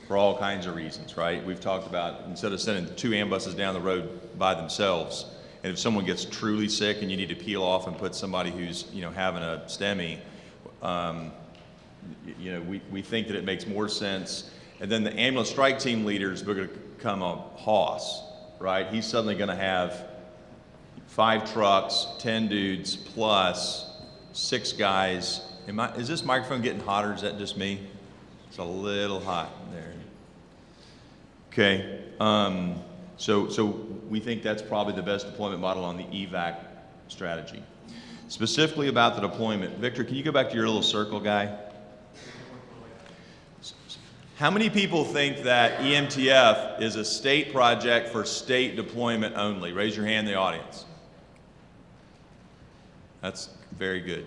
for all kinds of reasons, right? We've talked about instead of sending 2 ambuses down the road by themselves, and if someone gets truly sick and you need to peel off and put somebody who's having a STEMI, we think that it makes more sense. And then the ambulance strike team leaders are going to become a hoss, right? He's suddenly going to have 5 trucks, 10 dudes, plus 6 guys. Is this microphone getting hotter? Is that just me? It's a little hot there. Okay. So we think that's probably the best deployment model on the evac strategy. Specifically about the deployment, Victor, can you go back to your little circle guy? How many people think that EMTF is a state project for state deployment only? Raise your hand in the audience. That's very good.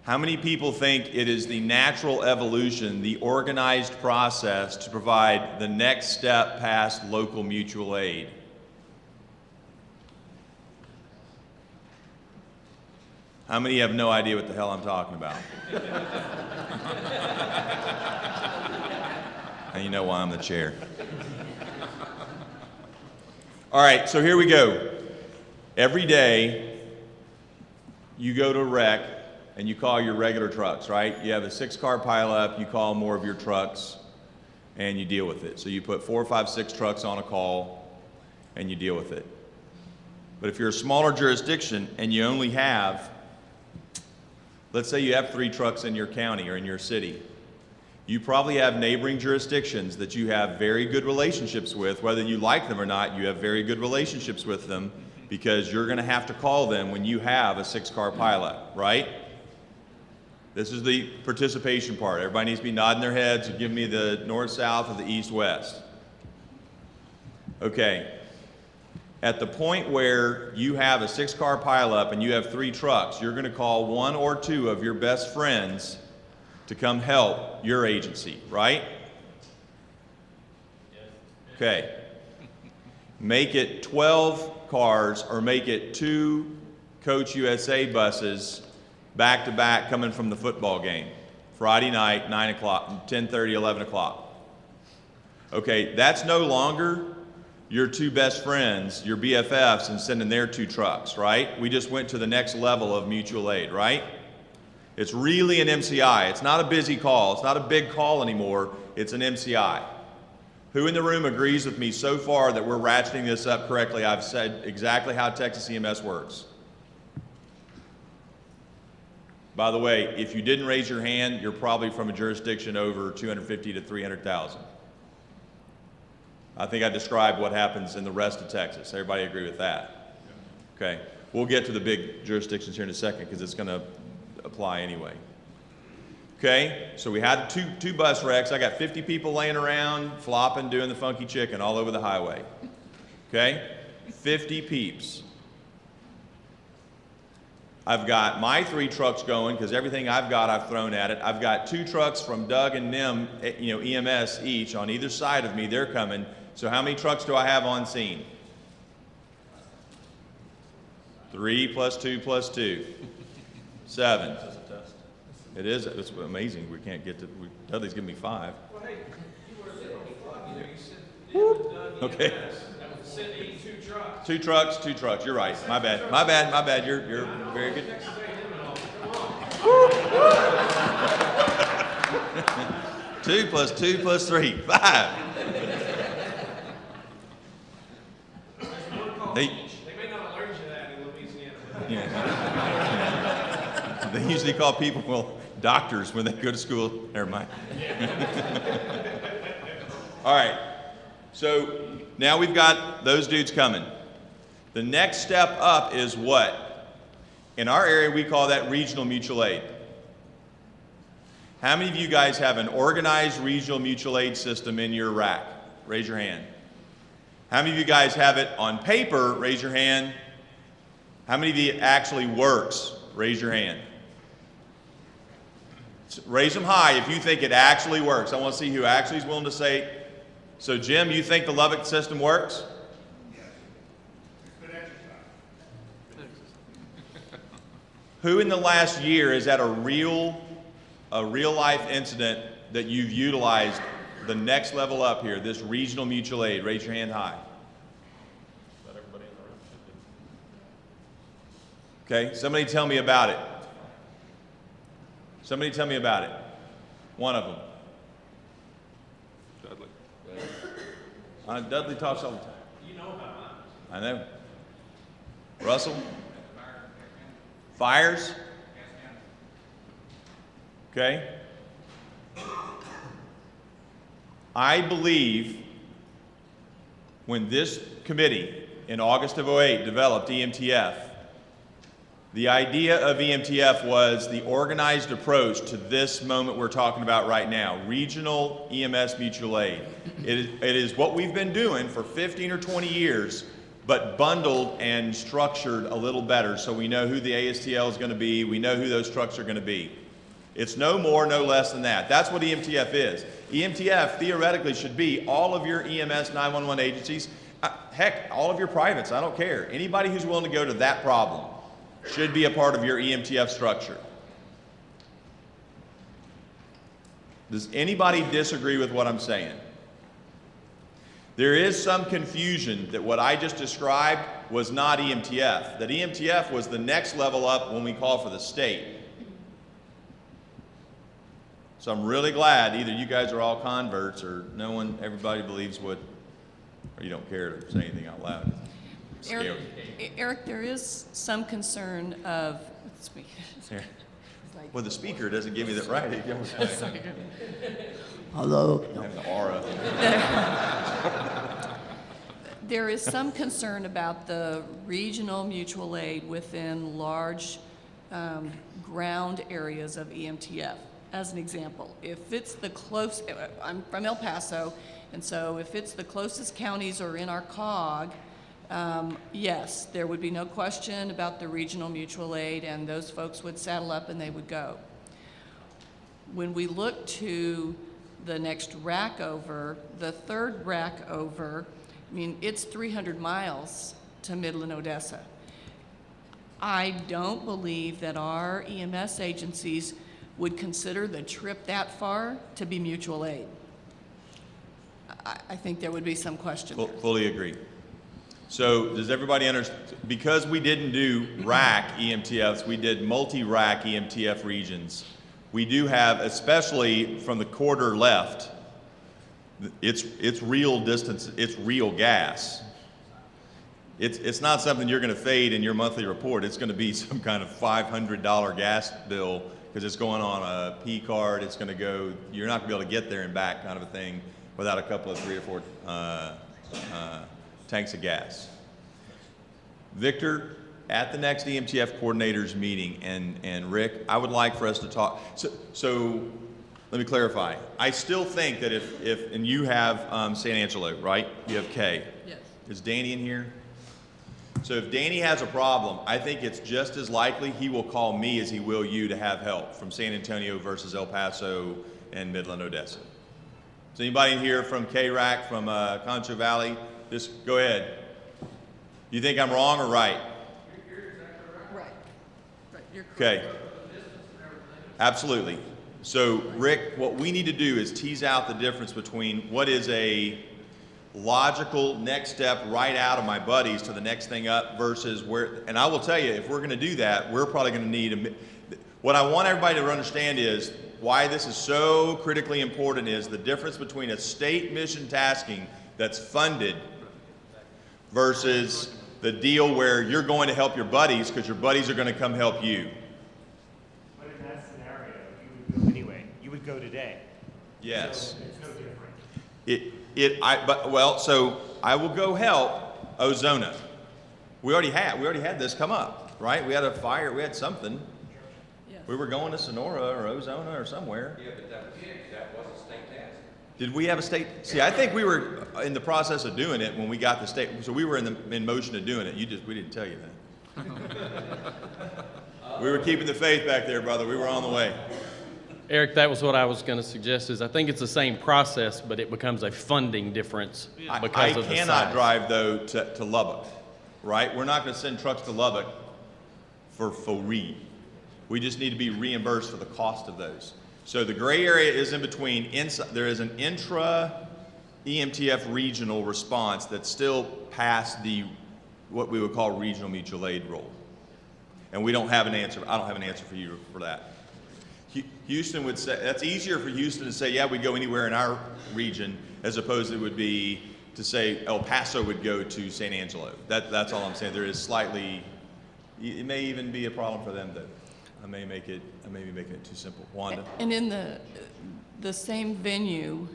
How many people think it is the natural evolution, the organized process to provide the next step past local mutual aid? How many have no idea what the hell I'm talking about? And you know why I'm the chair. All right, so here we go. Every day, you go to a wreck and you call your regular trucks, right? You have a 6-car pileup, you call more of your trucks, and you deal with it. So you put 4, 5, 6 trucks on a call, and you deal with it. But if you're a smaller jurisdiction and you only have, let's say you have 3 trucks in your county or in your city, you probably have neighboring jurisdictions that you have very good relationships with. Whether you like them or not, you have very good relationships with them because you're going to have to call them when you have a 6-car pileup, right? This is the participation part. Everybody needs to be nodding their heads and give me the north-south or the east-west. Okay. At the point where you have a 6-car pileup and you have 3 trucks, you're going to call 1 or 2 of your best friends to come help your agency, right? Okay. Make it 12 cars or make it 2 Coach USA buses back to back coming from the football game. Friday night, 9 o'clock, 10:30, 11 o'clock. Okay, that's no longer your 2 best friends, your BFFs, and sending their 2 trucks, right? We just went to the next level of mutual aid, right? It's really an MCI. It's not a busy call. It's not a big call anymore. It's an MCI. Who in the room agrees with me so far that we're ratcheting this up correctly? I've said exactly how Texas EMS works. By the way, if you didn't raise your hand, you're probably from a jurisdiction over 250 to 300,000. I think I described what happens in the rest of Texas. Everybody agree with that? Okay. We'll get to the big jurisdictions here in a second because it's going to apply anyway. Okay, so we had two bus wrecks. I got 50 people laying around, flopping, doing the funky chicken all over the highway. Okay, 50 peeps. I've got my 3 trucks going because everything I've got I've thrown at it. I've got 2 trucks from Doug and Nim, EMS each on either side of me. They're coming. So how many trucks do I have on scene? 3 plus 2 plus 2. 7. It is. It's amazing. We can't get to. Dudley's giving me 5. Well, hey, you were there on the clock. You said Doug, Okay. That was sending 2 trucks. 2 trucks. 2 trucks. You're right. My bad. My bad. My bad. You're very good. Texas A&M and all. Come on. 2 plus 2 plus 3. 5. They, They may not have learned you that in Louisiana. yeah. They usually call people doctors when they go to school. Never mind. All right. So now we've got those dudes coming. The next step up is what? In our area, we call that regional mutual aid. How many of you guys have an organized regional mutual aid system in your rack? Raise your hand. How many of you guys have it on paper? Raise your hand. How many of you it actually works? Raise your hand. Raise them high if you think it actually works. I want to see who actually is willing to say. So, Jim, you think the Lubbock system works? Good exercise. Who in the last year is at a real life incident that you've utilized the next level up here, this regional mutual aid? Raise your hand high. Let everybody in the room should Okay, somebody tell me about it. Somebody tell me about it. One of them. Dudley. Dudley talks all the time. You know about mine. I know. Russell? Fires? Okay. I believe when this committee in August of '08 developed EMTF, the idea of EMTF was the organized approach to this moment we're talking about right now, regional EMS mutual aid. It is what we've been doing for 15 or 20 years, but bundled and structured a little better so we know who the ASTL is going to be, we know who those trucks are going to be. It's no more, no less than that. That's what EMTF is. EMTF theoretically should be all of your EMS 911 agencies, heck, all of your privates, I don't care. Anybody who's willing to go to that problem should be a part of your EMTF structure. Does anybody disagree with what I'm saying? There is some confusion that what I just described was not EMTF, that EMTF was the next level up when we call for the state. So I'm really glad either you guys are all converts or everybody believes what, or you don't care to say anything out loud. Eric, there is some concern of, Here. Well, the speaker doesn't give me that right. It goes like, Hello. I have the aura. there is some concern about the regional mutual aid within large ground areas of EMTF. As an example, if it's the close, I'm from El Paso, and so if it's the closest counties or in our COG, yes, there would be no question about the regional mutual aid, and those folks would saddle up and they would go. When we look to the next rack over, the third rack over, I mean, it's 300 miles to Midland, Odessa. I don't believe that our EMS agencies would consider the trip that far to be mutual aid. I think there would be some question there. Fully agree. So does everybody understand, because we didn't do rack EMTFs, we did multi-rack EMTF regions. We do have, especially from the quarter left, it's real distance, it's real gas. It's not something you're gonna fade in your monthly report. It's gonna be some kind of $500 gas bill because it's going on a P card. It's gonna go, you're not gonna be able to get there and back kind of a thing without a couple of 3 or 4 tanks of gas. Victor, at the next EMTF coordinators meeting, and Rick, I would like for us to talk. So let me clarify. I still think that if and you have San Angelo, right? You have K. Yes. Is Danny in here? So if Danny has a problem, I think it's just as likely he will call me as he will you to have help from San Antonio versus El Paso and Midland, Odessa. Is anybody in here from K-RAC, from Concho Valley? Just go ahead. You think I'm wrong or right? You're exactly right. Right, you're correct. Okay. Absolutely. So Rick, what we need to do is tease out the difference between what is a logical next step right out of my buddies to the next thing up versus where, and I will tell you, if we're going to do that, we're probably going to need what I want everybody to understand is why this is so critically important is the difference between a state mission tasking that's funded versus the deal where you're going to help your buddies because your buddies are going to come help you. But in that scenario, you would go anyway. You would go today. Yes. So it's no different. So I will go help Ozona. We already had this come up, right? We had a fire, we had something. Yes. We were going to Sonora or Ozona or somewhere. Yeah, but that wasn't state task. Did we have a state? See, I think we were in the process of doing it when we got the state, so we were in motion of doing it. We didn't tell you that. We were keeping the faith back there, brother. We were on the way. Eric, that was what I was going to suggest is I think it's the same process, but it becomes a funding difference because of the size. I cannot drive, though, to Lubbock, right? We're not going to send trucks to Lubbock for free. We just need to be reimbursed for the cost of those. So the gray area is in between. There is an intra EMTF regional response that's still past what we would call regional mutual aid role. And we don't have an answer. I don't have an answer for you for that. Houston would say, that's easier for Houston to say, yeah, we'd go anywhere in our region, as opposed to it would be to say El Paso would go to San Angelo. That's all I'm saying. There is slightly, it may even be a problem for them, though. I may be making it too simple. Wanda? And in the same venue,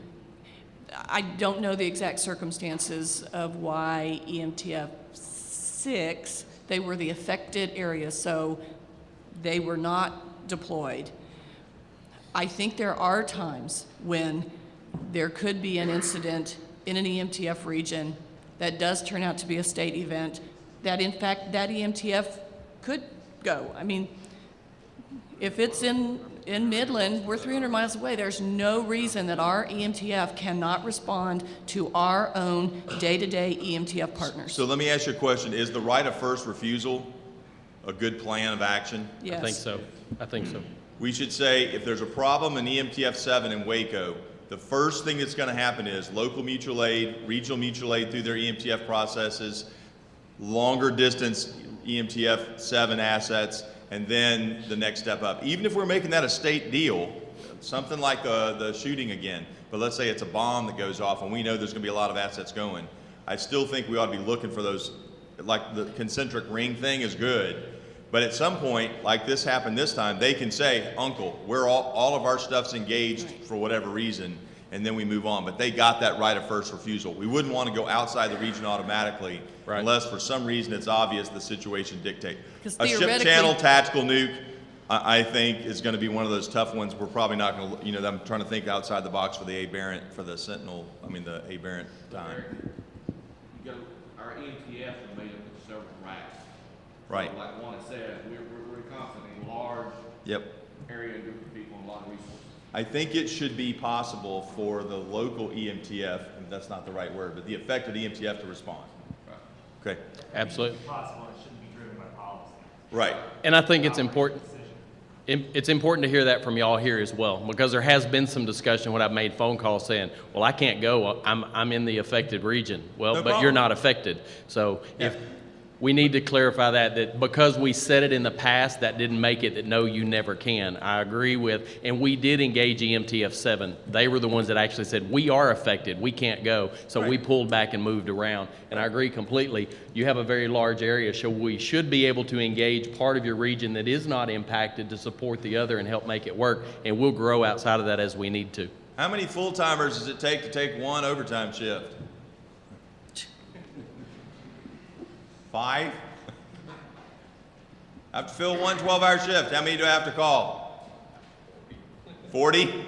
I don't know the exact circumstances of why EMTF 6, they were the affected area, so they were not deployed. I think there are times when there could be an incident in an EMTF region that does turn out to be a state event that in fact that EMTF could go. I mean, if it's in Midland, we're 300 miles away. There's no reason that our EMTF cannot respond to our own day-to-day EMTF partners. So let me ask you a question. Is the right of first refusal a good plan of action? Yes. I think so. We should say if there's a problem in EMTF 7 in Waco, the first thing that's going to happen is local mutual aid, regional mutual aid through their EMTF processes, longer distance EMTF 7 assets, and then the next step up. Even if we're making that a state deal, something like the shooting again, but let's say it's a bomb that goes off and we know there's going to be a lot of assets going, I still think we ought to be looking for those, like the concentric ring thing is good. But at some point, like this happened this time, they can say, Uncle, we're all of our stuff's engaged for whatever reason, and then we move on. But they got that right of first refusal. We wouldn't want to go outside the region automatically Right. unless for some reason it's obvious the situation dictates. 'Cause A ship theoretically- channel tactical nuke, I think, is going to be one of those tough ones. We're probably not going to, I'm trying to think outside the box for the aberrant, for the Sentinel, the aberrant time. You go, our EMTF is made up of several racks. Right. So like Wanda said, we're constantly a large Yep. area, and group of people, and a lot of resources. I think it should be possible for the local EMTF, and that's not the right word, but the affected EMTF to respond. Okay, Absolutely. Possible, it shouldn't be driven by policy. right. And I think it's important. It's important to hear that from y'all here as well, because there has been some discussion when I've made phone calls saying, well, I can't go, I'm in the affected region. Well, No but you're problem. not affected. So if, we need to clarify that because we said it in the past, that didn't make it that no, you never can. I agree with, and we did engage EMTF 7. They were the ones that actually said, we are affected, we can't go. So we pulled back and moved around. And I agree completely. You have a very large area, so we should be able to engage part of your region that is not impacted to support the other and help make it work. And we'll grow outside of that as we need to. How many full-timers does it take to take one overtime shift? 5? I have to fill one 12-hour shift. How many do I have to call? 40?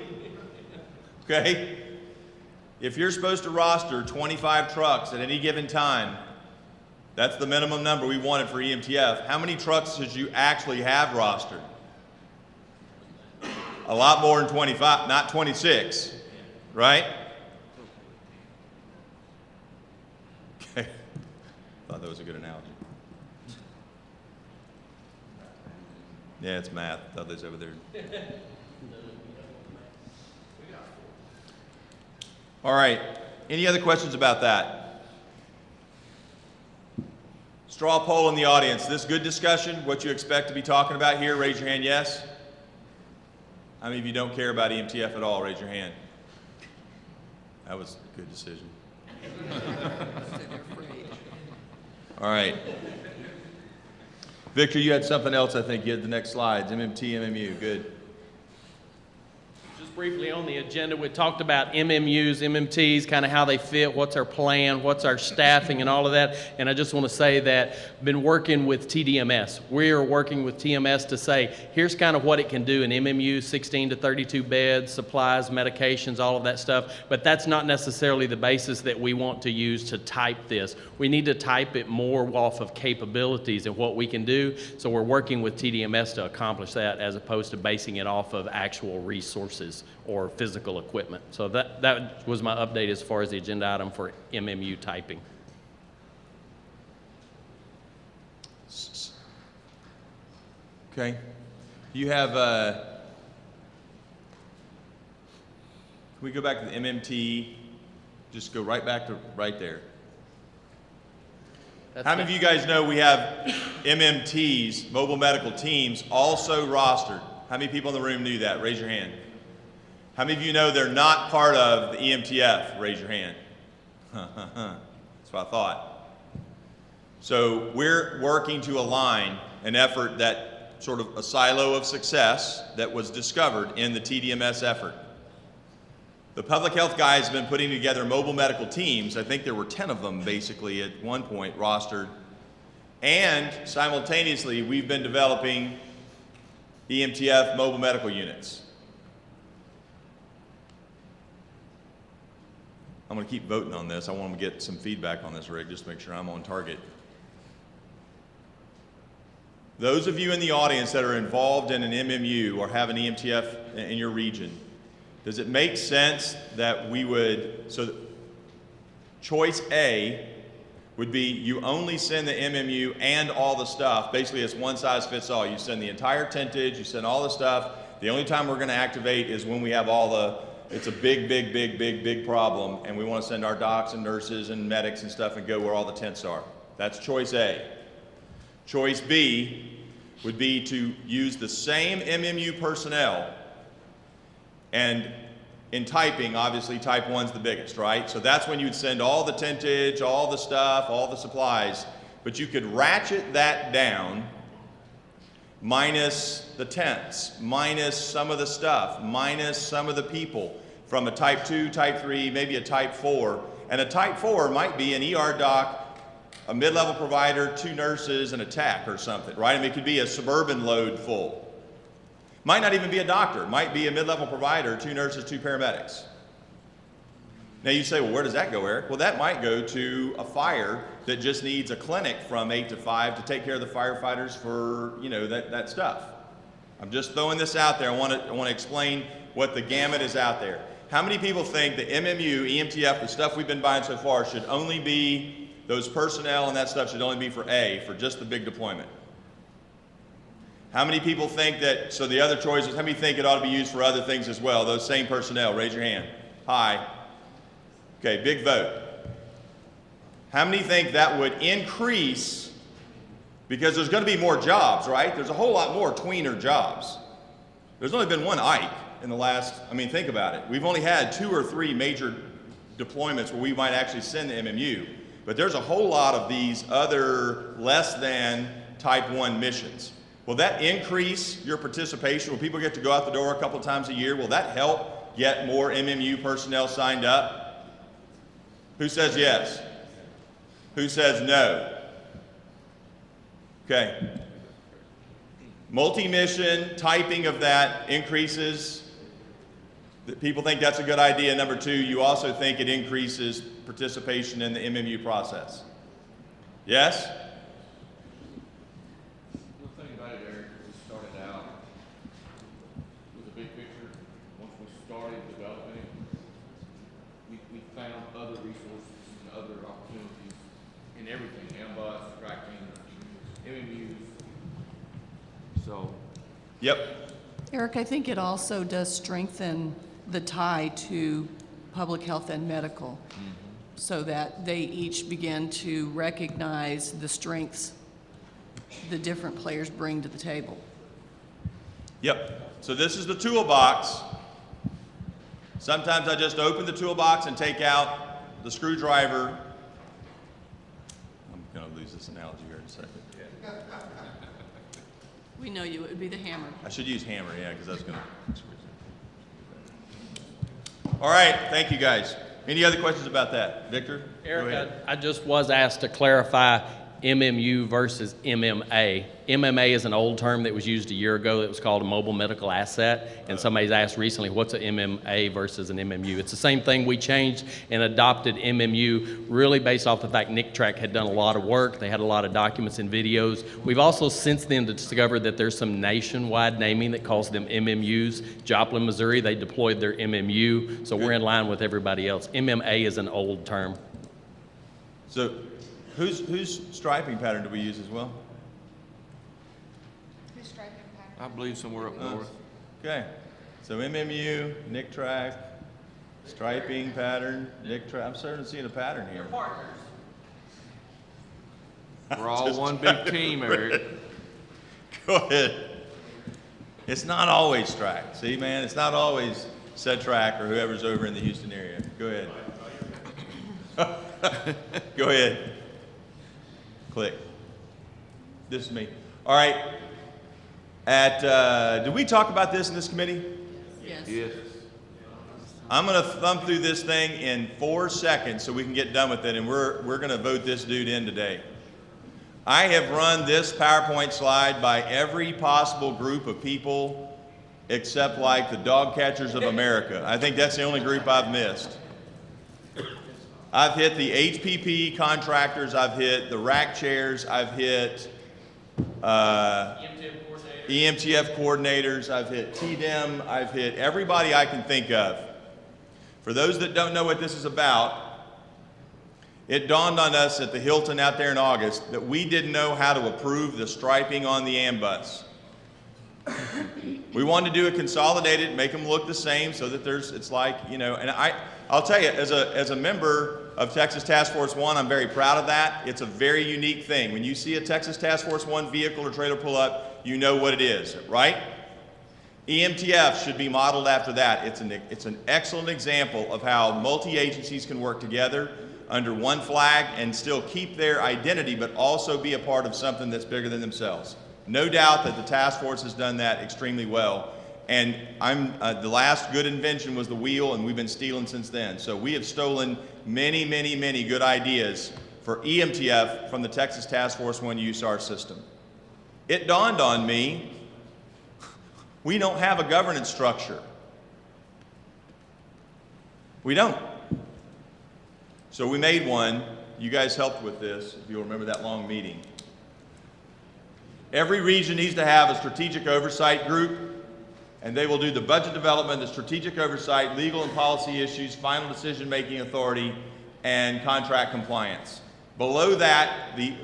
Okay. If you're supposed to roster 25 trucks at any given time, that's the minimum number we wanted for EMTF. How many trucks did you actually have rostered? A lot more than 25, not 26, right? Okay. Thought that was a good analogy. Yeah, it's math. Thought that's over there. All right. Any other questions about that? Straw poll in the audience. This good discussion? What you expect to be talking about here? Raise your hand. Yes. How many of you don't care about EMTF at all? Raise your hand. That was a good decision. All right. Victor, you had something else, I think. You had the next slides. MMT, MMU. Good. Just briefly on the agenda, we talked about MMUs, MMTs, kind of how they fit, what's our plan, what's our staffing and all of that. And I just want to say that I've been working with TDMS. We are working with TMS to say, here's kind of what it can do in MMU, 16 to 32 beds, supplies, medications, all of that stuff. But that's not necessarily the basis that we want to use to type this. We need to type it more off of capabilities and what we can do. So we're working with TDMS to accomplish that as opposed to basing it off of actual resources or physical equipment. So that was my update as far as the agenda item for MMU typing. Okay. You have, can we go back to the MMT? Just go right back to right there. How many of you guys know we have MMTs, mobile medical teams, also rostered? How many people in the room knew that? Raise your hand. How many of you know they're not part of the EMTF? Raise your hand. That's what I thought. So we're working to align an effort that sort of a silo of success that was discovered in the TDMS effort. The public health guys have been putting together mobile medical teams. I think there were 10 of them basically at one point rostered. And simultaneously, we've been developing EMTF mobile medical units. I'm going to keep voting on this. I want to get some feedback on this, Rick, just to make sure I'm on target. Those of you in the audience that are involved in an MMU or have an EMTF in your region, does it make sense that we would, so choice A would be you only send the MMU and all the stuff, basically it's one size fits all. You send the entire tentage, you send all the stuff. The only time we're going to activate is when we have all the, it's a big problem, and we want to send our docs and nurses and medics and stuff and go where all the tents are. That's choice A. Choice B would be to use the same MMU personnel, and in typing, obviously type 1's the biggest, right? So that's when you'd send all the tentage, all the stuff, all the supplies, but you could ratchet that down minus the tents, minus some of the stuff, minus some of the people. from a type 2, type 3, maybe a type 4. And a type 4 might be an ER doc, a mid-level provider, 2 nurses, and a tech or something, right? I mean, it could be a suburban load full. Might not even be a doctor. Might be a mid-level provider, 2 nurses, 2 paramedics. Now you say, well, where does that go, Eric? Well, that might go to a fire that just needs a clinic from 8 to 5 to take care of the firefighters for, you know, that stuff. I'm just throwing this out there. I want to explain what the gamut is out there. How many people think the MMU, EMTF, the stuff we've been buying so far should only be, those personnel and that stuff should only be for A, for just the big deployment? How many people think that, so the other choices, how many think it ought to be used for other things as well, those same personnel? Raise your hand. High. Okay, big vote. How many think that would increase, because there's going to be more jobs, right? There's a whole lot more tweener jobs. There's only been one Ike in the last, I mean, think about it. We've only had 2 or 3 major deployments where we might actually send the MMU. But there's a whole lot of these other less than type 1 missions. Will that increase your participation? Will people get to go out the door a couple times a year? Will that help get more MMU personnel signed up? Who says yes? Who says no? Okay. Multi-mission typing of that increases. People think that's a good idea. Number 2, you also think it increases participation in the MMU process. Yes? The thing about it, Eric, we started out with a big picture. Once we started developing it, we found other resources and other opportunities in everything, ambulance, tracking, MMUs. So. Yep. Eric, I think it also does strengthen the tie to public health and medical, so that they each begin to recognize the strengths the different players bring to the table. Yep. So this is the toolbox. Sometimes I just open the toolbox and take out the screwdriver. I'm going to lose this analogy here in a second. We know you, it would be the hammer. I should use hammer, yeah, because that's going to. All right, thank you guys. Any other questions about that? Victor? Go Eric, ahead. I just was asked to clarify MMU versus MMA. MMA is an old term that was used a year ago. It was called a mobile medical asset. And somebody's asked recently, what's an MMA versus an MMU? It's the same thing. We changed and adopted MMU really based off the fact NICTRAC had done a lot of work. They had a lot of documents and videos. We've also since then discovered that there's some nationwide naming that calls them MMUs. Joplin, Missouri, they deployed their MMU. So we're in line with everybody else. MMA is an old term. So whose striping pattern do we use as well? I believe somewhere up north. Okay. So MMU, NICTRAC, striping pattern, NICTRAC. I'm starting to see a pattern here. We're all one big team, Eric. Go ahead. It's not always track. See, man, it's not always SEDTRAC or whoever's over in the Houston area. Go ahead. Go ahead. Click. This is me. All right. Did we talk about this in this committee? Yes. Yes. I'm going to thumb through this thing in 4 seconds so we can get done with it, and we're going to vote this dude in today. I have run this PowerPoint slide by every possible group of people except like the dog catchers of America. I think that's the only group I've missed. I've hit the HPP contractors, I've hit the rack chairs, I've hit EMTF coordinators, I've hit TDEM, I've hit everybody I can think of. For those that don't know what this is about, it dawned on us at the Hilton out there in August that we didn't know how to approve the striping on the ambus. We wanted to do it consolidated, make them look the same so that it's like, you know, and I'll tell you, as a member of Texas Task Force 1, I'm very proud of that. It's a very unique thing. When you see a Texas Task Force 1 vehicle or trailer pull up, you know what it is, right? EMTF should be modeled after that. It's an excellent example of how multi-agencies can work together under one flag and still keep their identity, but also be a part of something that's bigger than themselves. No doubt that the task force has done that extremely well. And the last good invention was the wheel, and we've been stealing since then. So we have stolen many, many, many good ideas for EMTF from the Texas Task Force One USAR system. It dawned on me, we don't have a governance structure. We don't. So we made one. You guys helped with this, if you'll remember that long meeting. Every region needs to have a strategic oversight group, and they will do the budget development, the strategic oversight, legal and policy issues, final decision-making authority, and contract compliance. Below that, the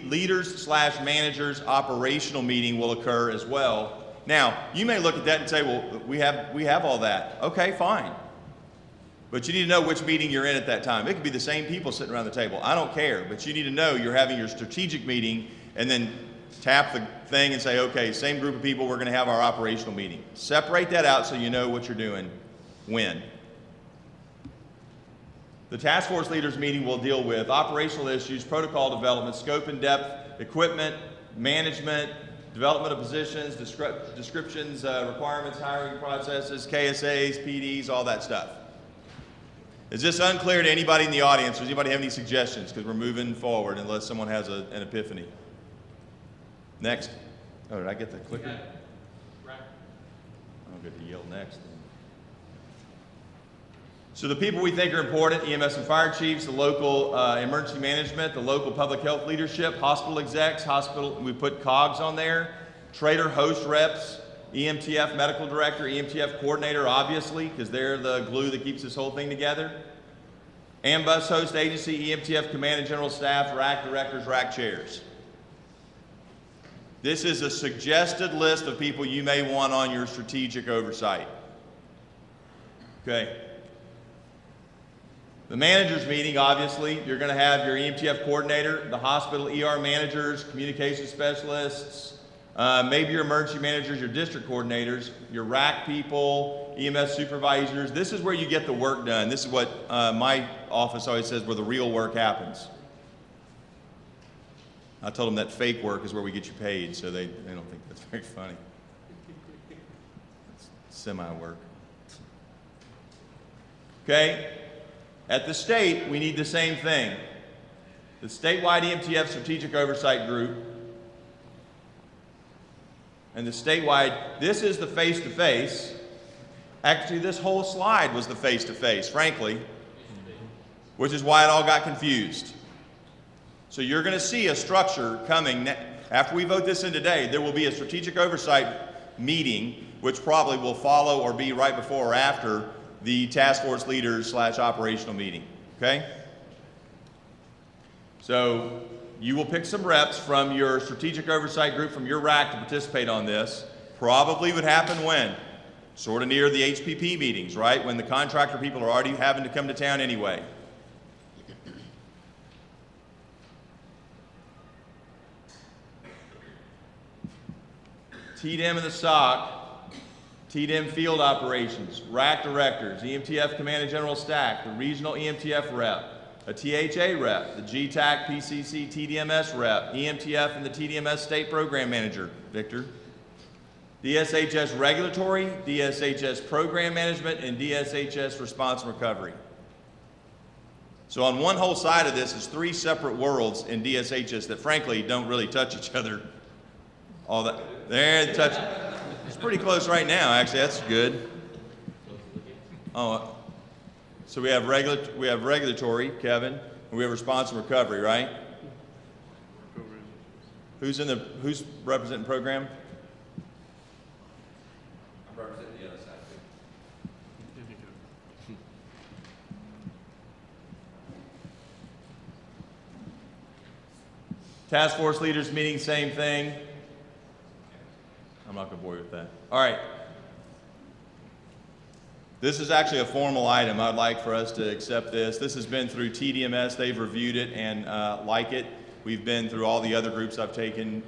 leaders/managers operational meeting will occur as well. Now, you may look at that and say, well, we have all that. Okay, fine. But you need to know which meeting you're in at that time. It could be the same people sitting around the table. I don't care, but you need to know you're having your strategic meeting and then tap the thing and say, okay, same group of people, we're going to have our operational meeting. Separate that out so you know what you're doing when. The task force leaders meeting will deal with operational issues, protocol development, scope and depth, equipment, management, development of positions, descriptions, requirements, hiring processes, KSAs, PDs, all that stuff. Is this unclear to anybody in the audience? Does anybody have any suggestions? Because we're moving forward unless someone has an epiphany. Next. Oh, did I get the clicker? I don't get to yell next. So the people we think are important, EMS and fire chiefs, the local emergency management, the local public health leadership, hospital execs, we put COGS on there, trader host reps, EMTF medical director, EMTF coordinator, obviously, because they're the glue that keeps this whole thing together. Ambus host agency, EMTF command and general staff, RAC directors, RAC chairs. This is a suggested list of people you may want on your strategic oversight. Okay. The managers meeting, obviously, you're going to have your EMTF coordinator, the hospital ER managers, communication specialists, maybe your emergency managers, your district coordinators, your RAC people, EMS supervisors. This is where you get the work done. This is what my office always says, where the real work happens. I told them that fake work is where we get you paid, so they don't think that's very funny. It's semi-work. Okay? At the state, we need the same thing. The statewide EMTF strategic oversight group and the statewide, this is the face-to-face. Actually, this whole slide was the face-to-face, frankly, which is why it all got confused. So you're going to see a structure coming. After we vote this in today, there will be a strategic oversight meeting, which probably will follow or be right before or after the task force leaders / operational meeting, okay? So you will pick some reps from your strategic oversight group from your RAC to participate on this. Probably would happen when? Sort of near the HPP meetings, right? When the contractor people are already having to come to town anyway. TDM and the SOC, TDM field operations, RAC directors, EMTF command and general staff, the regional EMTF rep, a THA rep, the GETAC, PCC, TDMS rep, EMTF and the TDMS state program manager, Victor, DSHS regulatory, DSHS program management, and DSHS response and recovery. So on one whole side of this is 3 separate worlds in DSHS that frankly don't really touch each other. All that, there, touch. It's pretty close right now, actually. That's good. Oh, so we have regulatory, Kevin, and we have response and recovery, right? Who's representing program? I'm representing the other side. Task force leaders meeting, same thing. I'm not going to bore you with that. All right. This is actually a formal item. I'd like for us to accept this. This has been through TDMS. They've reviewed it and like it. We've been through all the other groups I've taken.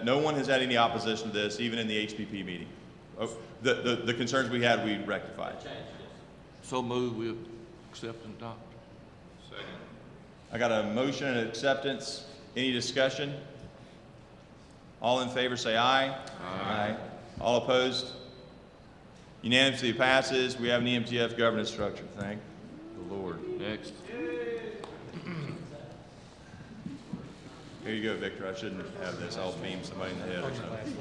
No one has had any opposition to this, even in the HPP meeting. Oh, the concerns we had, we rectified. So move, we accept and adopt. Second. I got a motion and acceptance. Any discussion? All in favor say aye. Aye. All opposed? Unanimously passes. We have an EMTF governance structure. Thank the Lord. Next. Here you go, Victor. I shouldn't have this. I'll beam somebody in the head or something.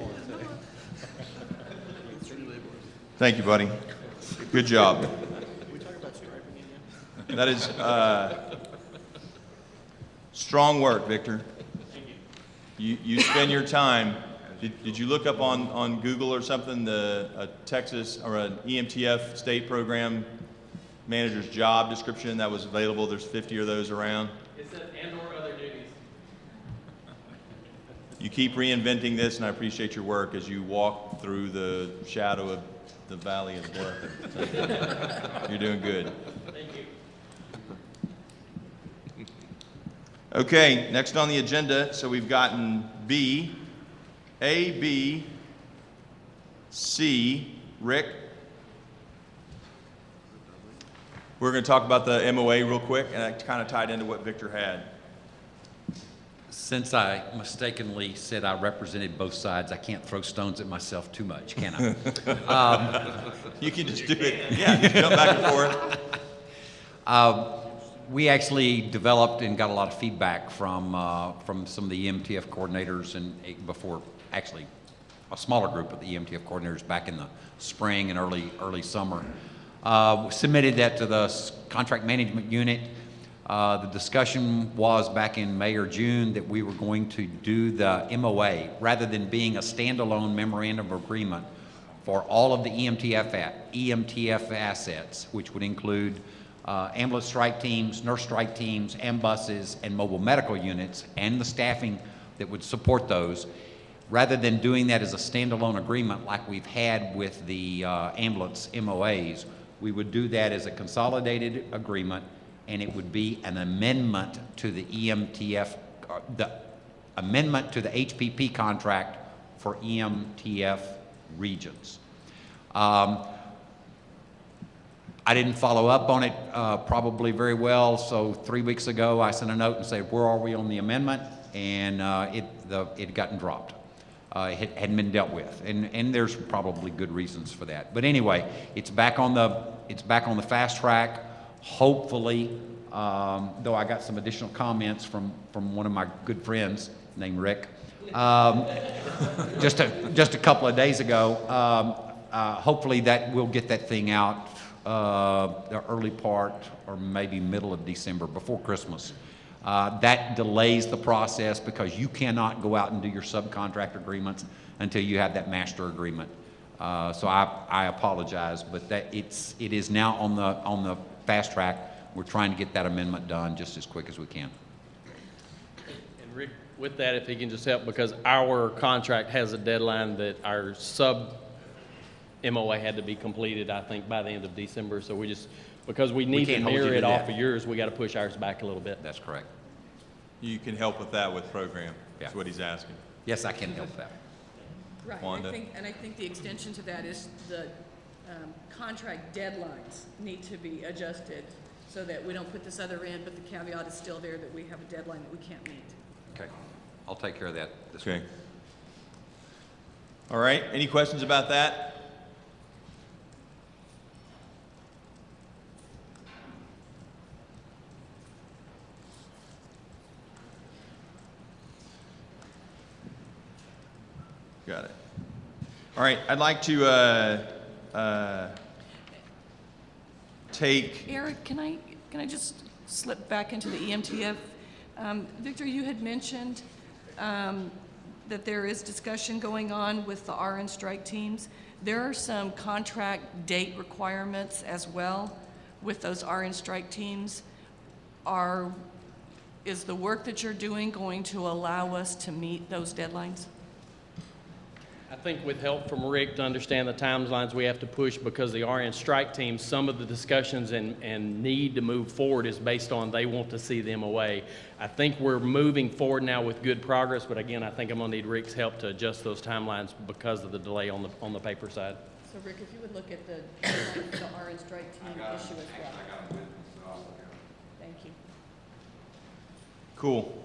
Thank you, buddy. Good job. That is strong work, Victor. You spend your time. Did you look up on Google or something a Texas or an EMTF state program manager's job description that was available? There's 50 of those around. It said and/or other duties. You keep reinventing this, and I appreciate your work as you walk through the shadow of the valley of death. You're doing good. Thank you. Okay, next on the agenda, so we've gotten B, A, B, C. Rick? We're going to talk about the MOA real quick, and that kind of tied into what Victor had. Since I mistakenly said I represented both sides, I can't throw stones at myself too much, can I? You can just do it. Yeah, you can jump back and forth. We actually developed and got a lot of feedback from some of the EMTF coordinators and before, actually, a smaller group of the EMTF coordinators back in the spring and early summer. We submitted that to the contract management unit. The discussion was back in May or June that we were going to do the MOA rather than being a standalone memorandum of agreement for all of the EMTF assets, which would include ambulance strike teams, nurse strike teams, ambuses, and mobile medical units, and the staffing that would support those. Rather than doing that as a standalone agreement like we've had with the ambulance MOAs, we would do that as a consolidated agreement, and it would be an amendment to the EMTF, the amendment to the HPP contract for EMTF regions. I didn't follow up on it probably very well, so 3 weeks ago I sent a note and said, where are we on the amendment? And it had gotten dropped. It hadn't been dealt with, and there's probably good reasons for that. But anyway, it's back on the fast track. Hopefully, though I got some additional comments from one of my good friends named Rick, just a couple of days ago. Hopefully that we'll get that thing out the early part or maybe middle of December, before Christmas. That delays the process because you cannot go out and do your subcontract agreements until you have that master agreement. So I apologize, but it is now on the fast track. We're trying to get that amendment done just as quick as we can. And Rick, with that, if he can just help, because our contract has a deadline that our sub MOA had to be completed, I think, by the end of December. So because we need to can't hold you mirror to it off that. of yours, we got to push ours back a little bit. That's correct. You can help with that with program. That's Yeah. what he's asking. Yes, I can help that. Right, Wanda? and I think the extension to that is the contract deadlines need to be adjusted so that we don't put this other in, but the caveat is still there that we have a deadline that we can't meet. Okay. I'll take care of that this week. Okay. All right, any questions about that? Got it. All right, I'd like to take, Eric, can I just slip back into the EMTF? Victor, you had mentioned that there is discussion going on with the RN strike teams. There are some contract date requirements as well with those RN strike teams. Is the work that you're doing going to allow us to meet those deadlines? I think with help from Rick to understand the timelines we have to push, because the RN strike team, some of the discussions and need to move forward is based on they want to see the MOA. I think we're moving forward now with good progress, but again, I think I'm gonna need Rick's help to adjust those timelines because of the delay on the paper side. So Rick, if you would look at the deadline for the RN strike team issue as well. Thank you. cool.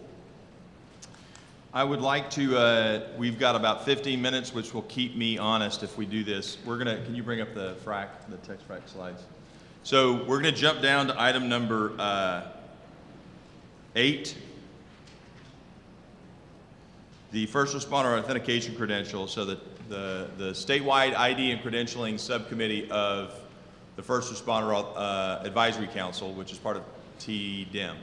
I would like to, we've got about 15 minutes, which will keep me honest if we do this. Can you bring up the text frac slides? So we're gonna jump down to item number 8. The first responder authentication credential. So the statewide ID and credentialing subcommittee of the First Responder Advisory Council, which is part of TDEM.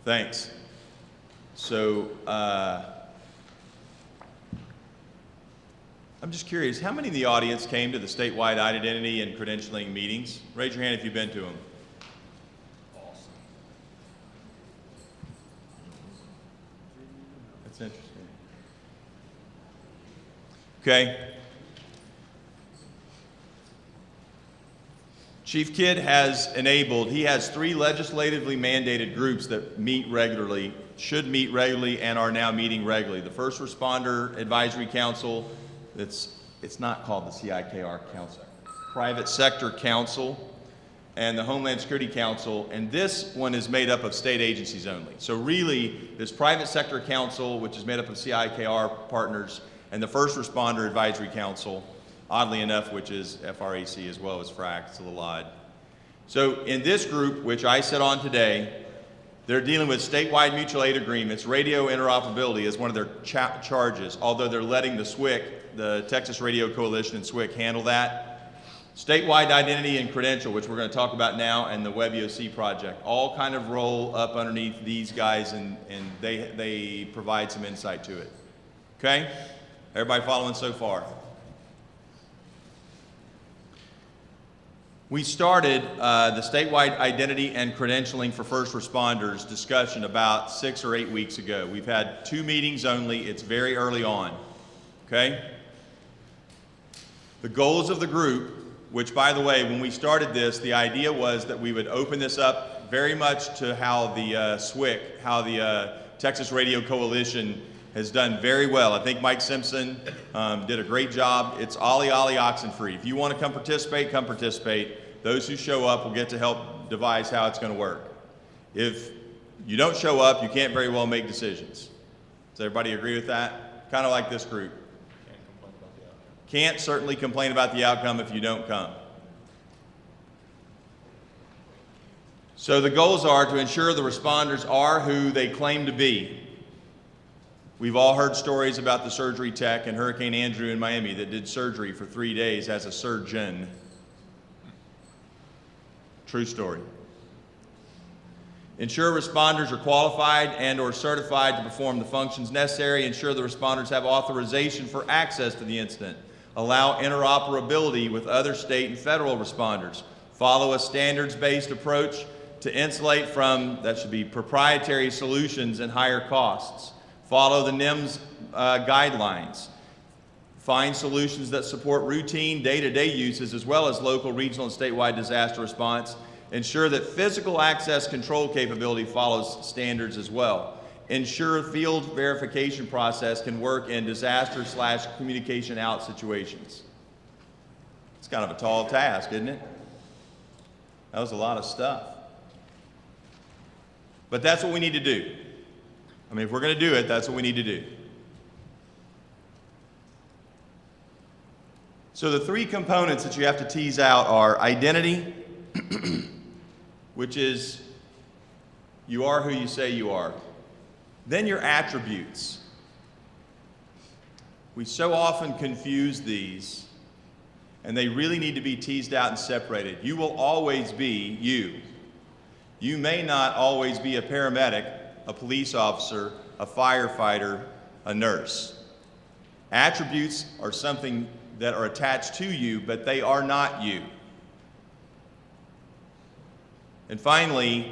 Thanks. So I'm just curious, how many in the audience came to the statewide identity and credentialing meetings? Raise your hand if you've been to them. Awesome. That's interesting. Okay. Chief Kidd has he has 3 legislatively mandated groups that meet regularly, should meet regularly, and are now meeting regularly. The First Responder Advisory Council, it's not called the CIKR Council, Private Sector Council, and the Homeland Security Council, and this one is made up of state agencies only. So really, this Private Sector Council, which is made up of CIKR partners, and the First Responder Advisory Council, oddly enough, which is FRAC as well as FRAC. It's a little odd. So in this group, which I sit on today, they're dealing with statewide mutual aid agreements. Radio interoperability is one of their charges, although they're letting the SWCC, the Texas Radio Coalition and SWCC, handle that. Statewide identity and credential, which we're going to talk about now, and the WebEOC project, all kind of roll up underneath these guys, and they provide some insight to it. Okay? Everybody following so far? We started the statewide identity and credentialing for first responders discussion about 6 or 8 weeks ago. We've had 2 meetings only. It's very early on, okay? The goals of the group, which by the way, when we started this, the idea was that we would open this up very much to how the SWCC, how the Texas Radio Coalition has done very well. I think Mike Simpson did a great job. It's ollie oxen free. If you want to come participate, come participate. Those who show up will get to help devise how it's going to work. If you don't show up, you can't very well make decisions. Does everybody agree with that? Kind of like this group. Can't certainly complain about the outcome if you don't come. So the goals are to ensure the responders are who they claim to be. We've all heard stories about the surgery tech and Hurricane Andrew in Miami that did surgery for 3 days as a surgeon. True story. Ensure responders are qualified and or certified to perform the functions necessary. Ensure the responders have authorization for access to the incident. Allow interoperability with other state and federal responders. Follow a standards-based approach to insulate from, that should be proprietary solutions and higher costs. Follow the NIMS guidelines. Find solutions that support routine day-to-day uses as well as local, regional, and statewide disaster response. Ensure that physical access control capability follows standards as well. Ensure field verification process can work in disaster/communication out situations. It's kind of a tall task, isn't it? That was a lot of stuff. But that's what we need to do. I mean, if we're going to do it, that's what we need to do. So the 3 components that you have to tease out are identity, which is you are who you say you are. Then your attributes. We so often confuse these, and they really need to be teased out and separated. You will always be you. You may not always be a paramedic, a police officer, a firefighter, a nurse. Attributes are something that are attached to you, but they are not you. And finally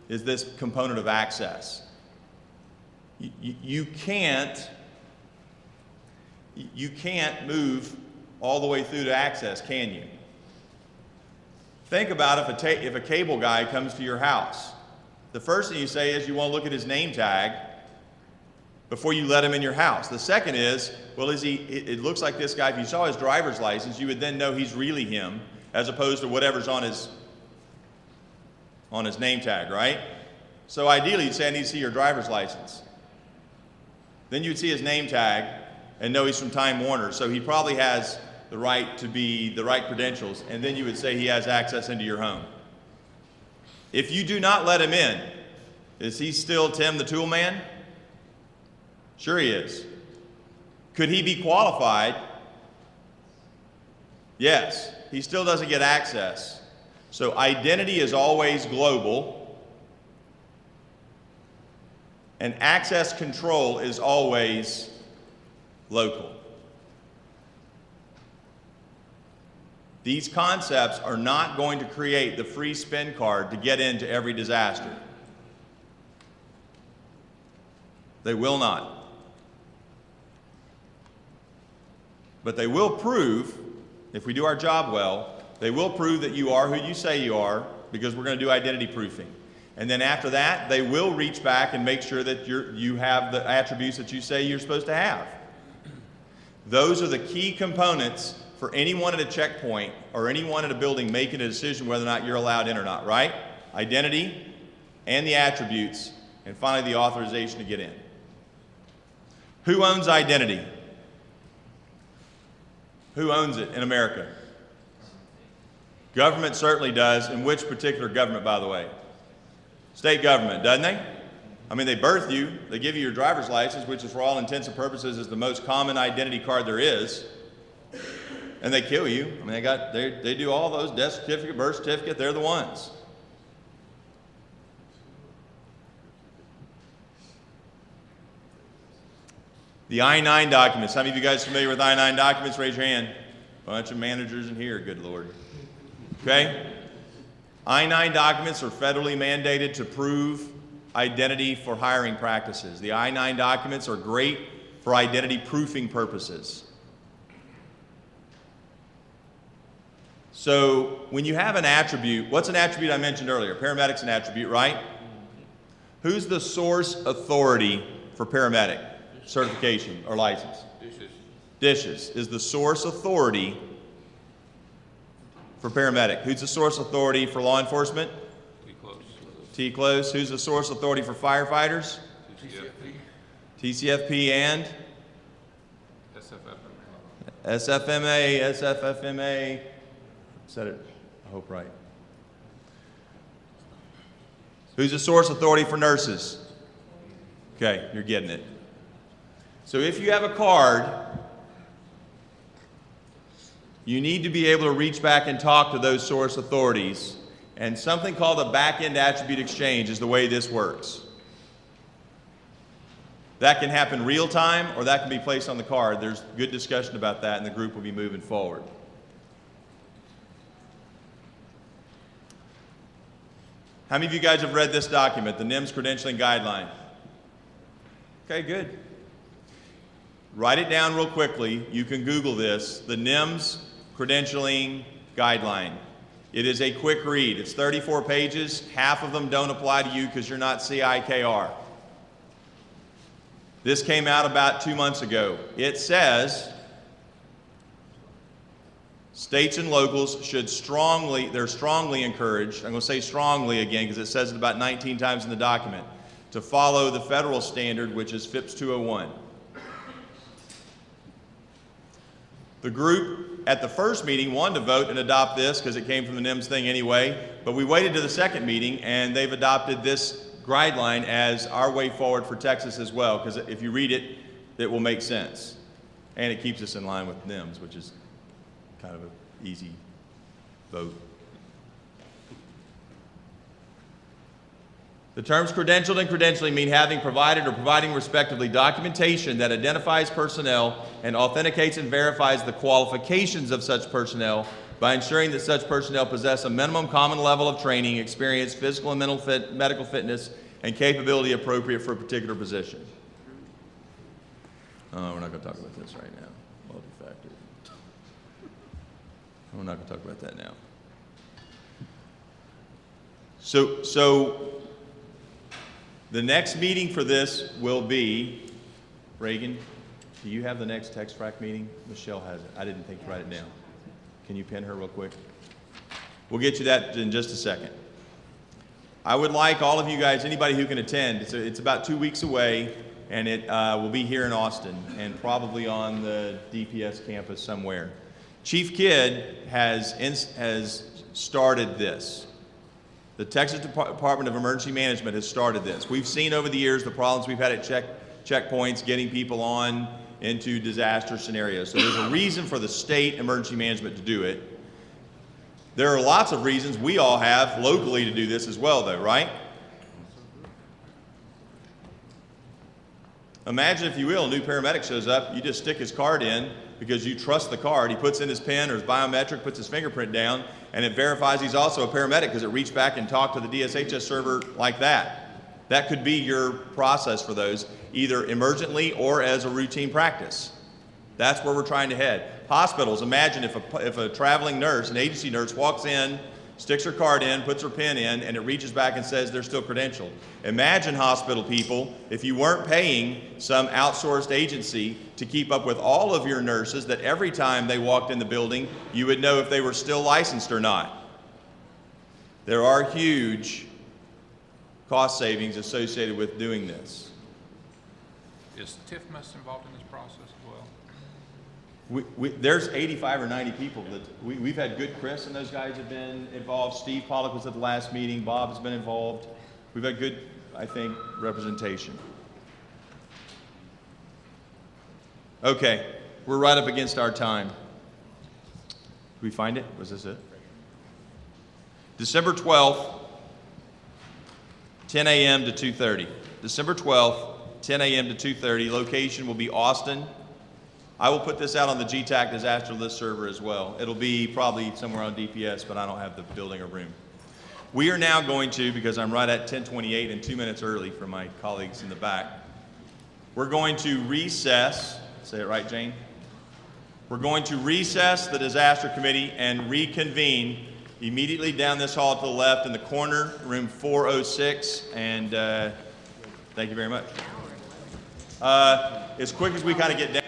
is this component of access. You can't move all the way through to access, can you? Think about if a cable guy comes to your house. The first thing you say is you want to look at his name tag before you let him in your house. The second is, well, it looks like this guy. If you saw his driver's license, you would then know he's really him, as opposed to whatever's on his name tag, right? So ideally, you'd say, I need to see your driver's license. Then you'd see his name tag and know he's from Time Warner, so he probably has the right to be the right credentials, and then you would say he has access into your home. If you do not let him in, is he still Tim the Tool Man? Sure he is. Could he be qualified? Yes. He still doesn't get access. So identity is always global, and access control is always local. These concepts are not going to create the free spend card to get into every disaster. They will not. But they will prove, if we do our job well, they will prove that you are who you say you are, because we're going to do identity proofing. And then after that, they will reach back and make sure that you have the attributes that you say you're supposed to have. Those are the key components for anyone at a checkpoint or anyone at a building making a decision whether or not you're allowed in or not, right? Identity and the attributes, and finally the authorization to get in. Who owns identity? Who owns it in America? Government certainly does. And which particular government, by the way? State government, doesn't they? I mean, they birth you, they give you your driver's license, which is for all intents and purposes is the most common identity card there is. And they kill you. I mean, they do all those, death certificate, birth certificate, they're the ones. The I-9 documents. How many of you guys familiar with I-9 documents? Raise your hand. Bunch of managers in here, good Lord. Okay? I-9 documents are federally mandated to prove identity for hiring practices. The I-9 documents are great for identity proofing purposes. So when you have an attribute, what's an attribute I mentioned earlier? Paramedic's an attribute, right? Who's the source authority for paramedic certification or license? Dishes is the source authority for paramedic. Who's the source authority for law enforcement? T-Close. Who's the source authority for firefighters? TCFP and? SFMA. Said it, I hope right. Who's the source authority for nurses? Okay, you're getting it. So if you have a card, you need to be able to reach back and talk to those source authorities. And something called a back-end attribute exchange is the way this works. That can happen real time, or that can be placed on the card. There's good discussion about that, and the group will be moving forward. How many of you guys have read this document, the NIMS Credentialing Guideline? Okay, good. Write it down real quickly. You can Google this, the NIMS Credentialing Guideline. It is a quick read. It's 34 pages. Half of them don't apply to you because you're not CIKR. This came out about 2 months ago. It says states and locals should they're strongly encouraged, I'm going to say strongly again because it says it about 19 times in the document, to follow the federal standard, which is FIPS 201. The group at the first meeting wanted to vote and adopt this because it came from the NIMS thing anyway, but we waited to the second meeting and they've adopted this guideline as our way forward for Texas as well, because if you read it, it will make sense. And it keeps us in line with NIMS, which is kind of an easy vote. The terms credentialed and credentialing mean having provided or providing respectively documentation that identifies personnel and authenticates and verifies the qualifications of such personnel by ensuring that such personnel possess a minimum common level of training, experience, physical and medical fitness, and capability appropriate for a particular position. Oh, we're not going to talk about this right now. Multi-factor. We're not going to talk about that now. So the next meeting for this will be, Reagan, do you have the next text track meeting? Michelle has it. I didn't think to write it down. Can you pin her real quick? We'll get you that in just a second. I would like all of you guys, anybody who can attend, it's about 2 weeks away, and it will be here in Austin and probably on the DPS campus somewhere. Chief Kidd has started this. The Texas Department of Emergency Management has started this. We've seen over the years the problems we've had at checkpoints getting people on into disaster scenarios. So there's a reason for the state emergency management to do it. There are lots of reasons we all have locally to do this as well, though, right? Imagine, if you will, a new paramedic shows up, you just stick his card in because you trust the card. He puts in his pen or his biometric, puts his fingerprint down, and it verifies he's also a paramedic because it reached back and talked to the DSHS server like that. That could be your process for those, either emergently or as a routine practice. That's where we're trying to head. Hospitals, imagine if a traveling nurse, an agency nurse, walks in, sticks her card in, puts her pin in, and it reaches back and says they're still credentialed. Imagine, hospital people, if you weren't paying some outsourced agency to keep up with all of your nurses, that every time they walked in the building, you would know if they were still licensed or not. There are huge cost savings associated with doing this. Is TIFMAS involved in this process as well? There's 85 or 90 people that we've had good. Chris and those guys have been involved. Steve Pollock was at the last meeting. Bob has been involved. We've had good, I think, representation. Okay, we're right up against our time. Did we find it? Was this it? December 12th, 10 a.m. to 2:30. December 12th, 10 a.m. to 2:30. Location will be Austin. I will put this out on the GETAC disaster list server as well. It'll be probably somewhere on DPS, but I don't have the building or room. We are now going to, because I'm right at 10:28 and 2 minutes early for my colleagues in the back, we're going to recess. Say it right, Jane? We're going to recess the disaster committee and reconvene immediately down this hall to the left in the corner, room 406, and thank you very much. As quick as we kind of get down.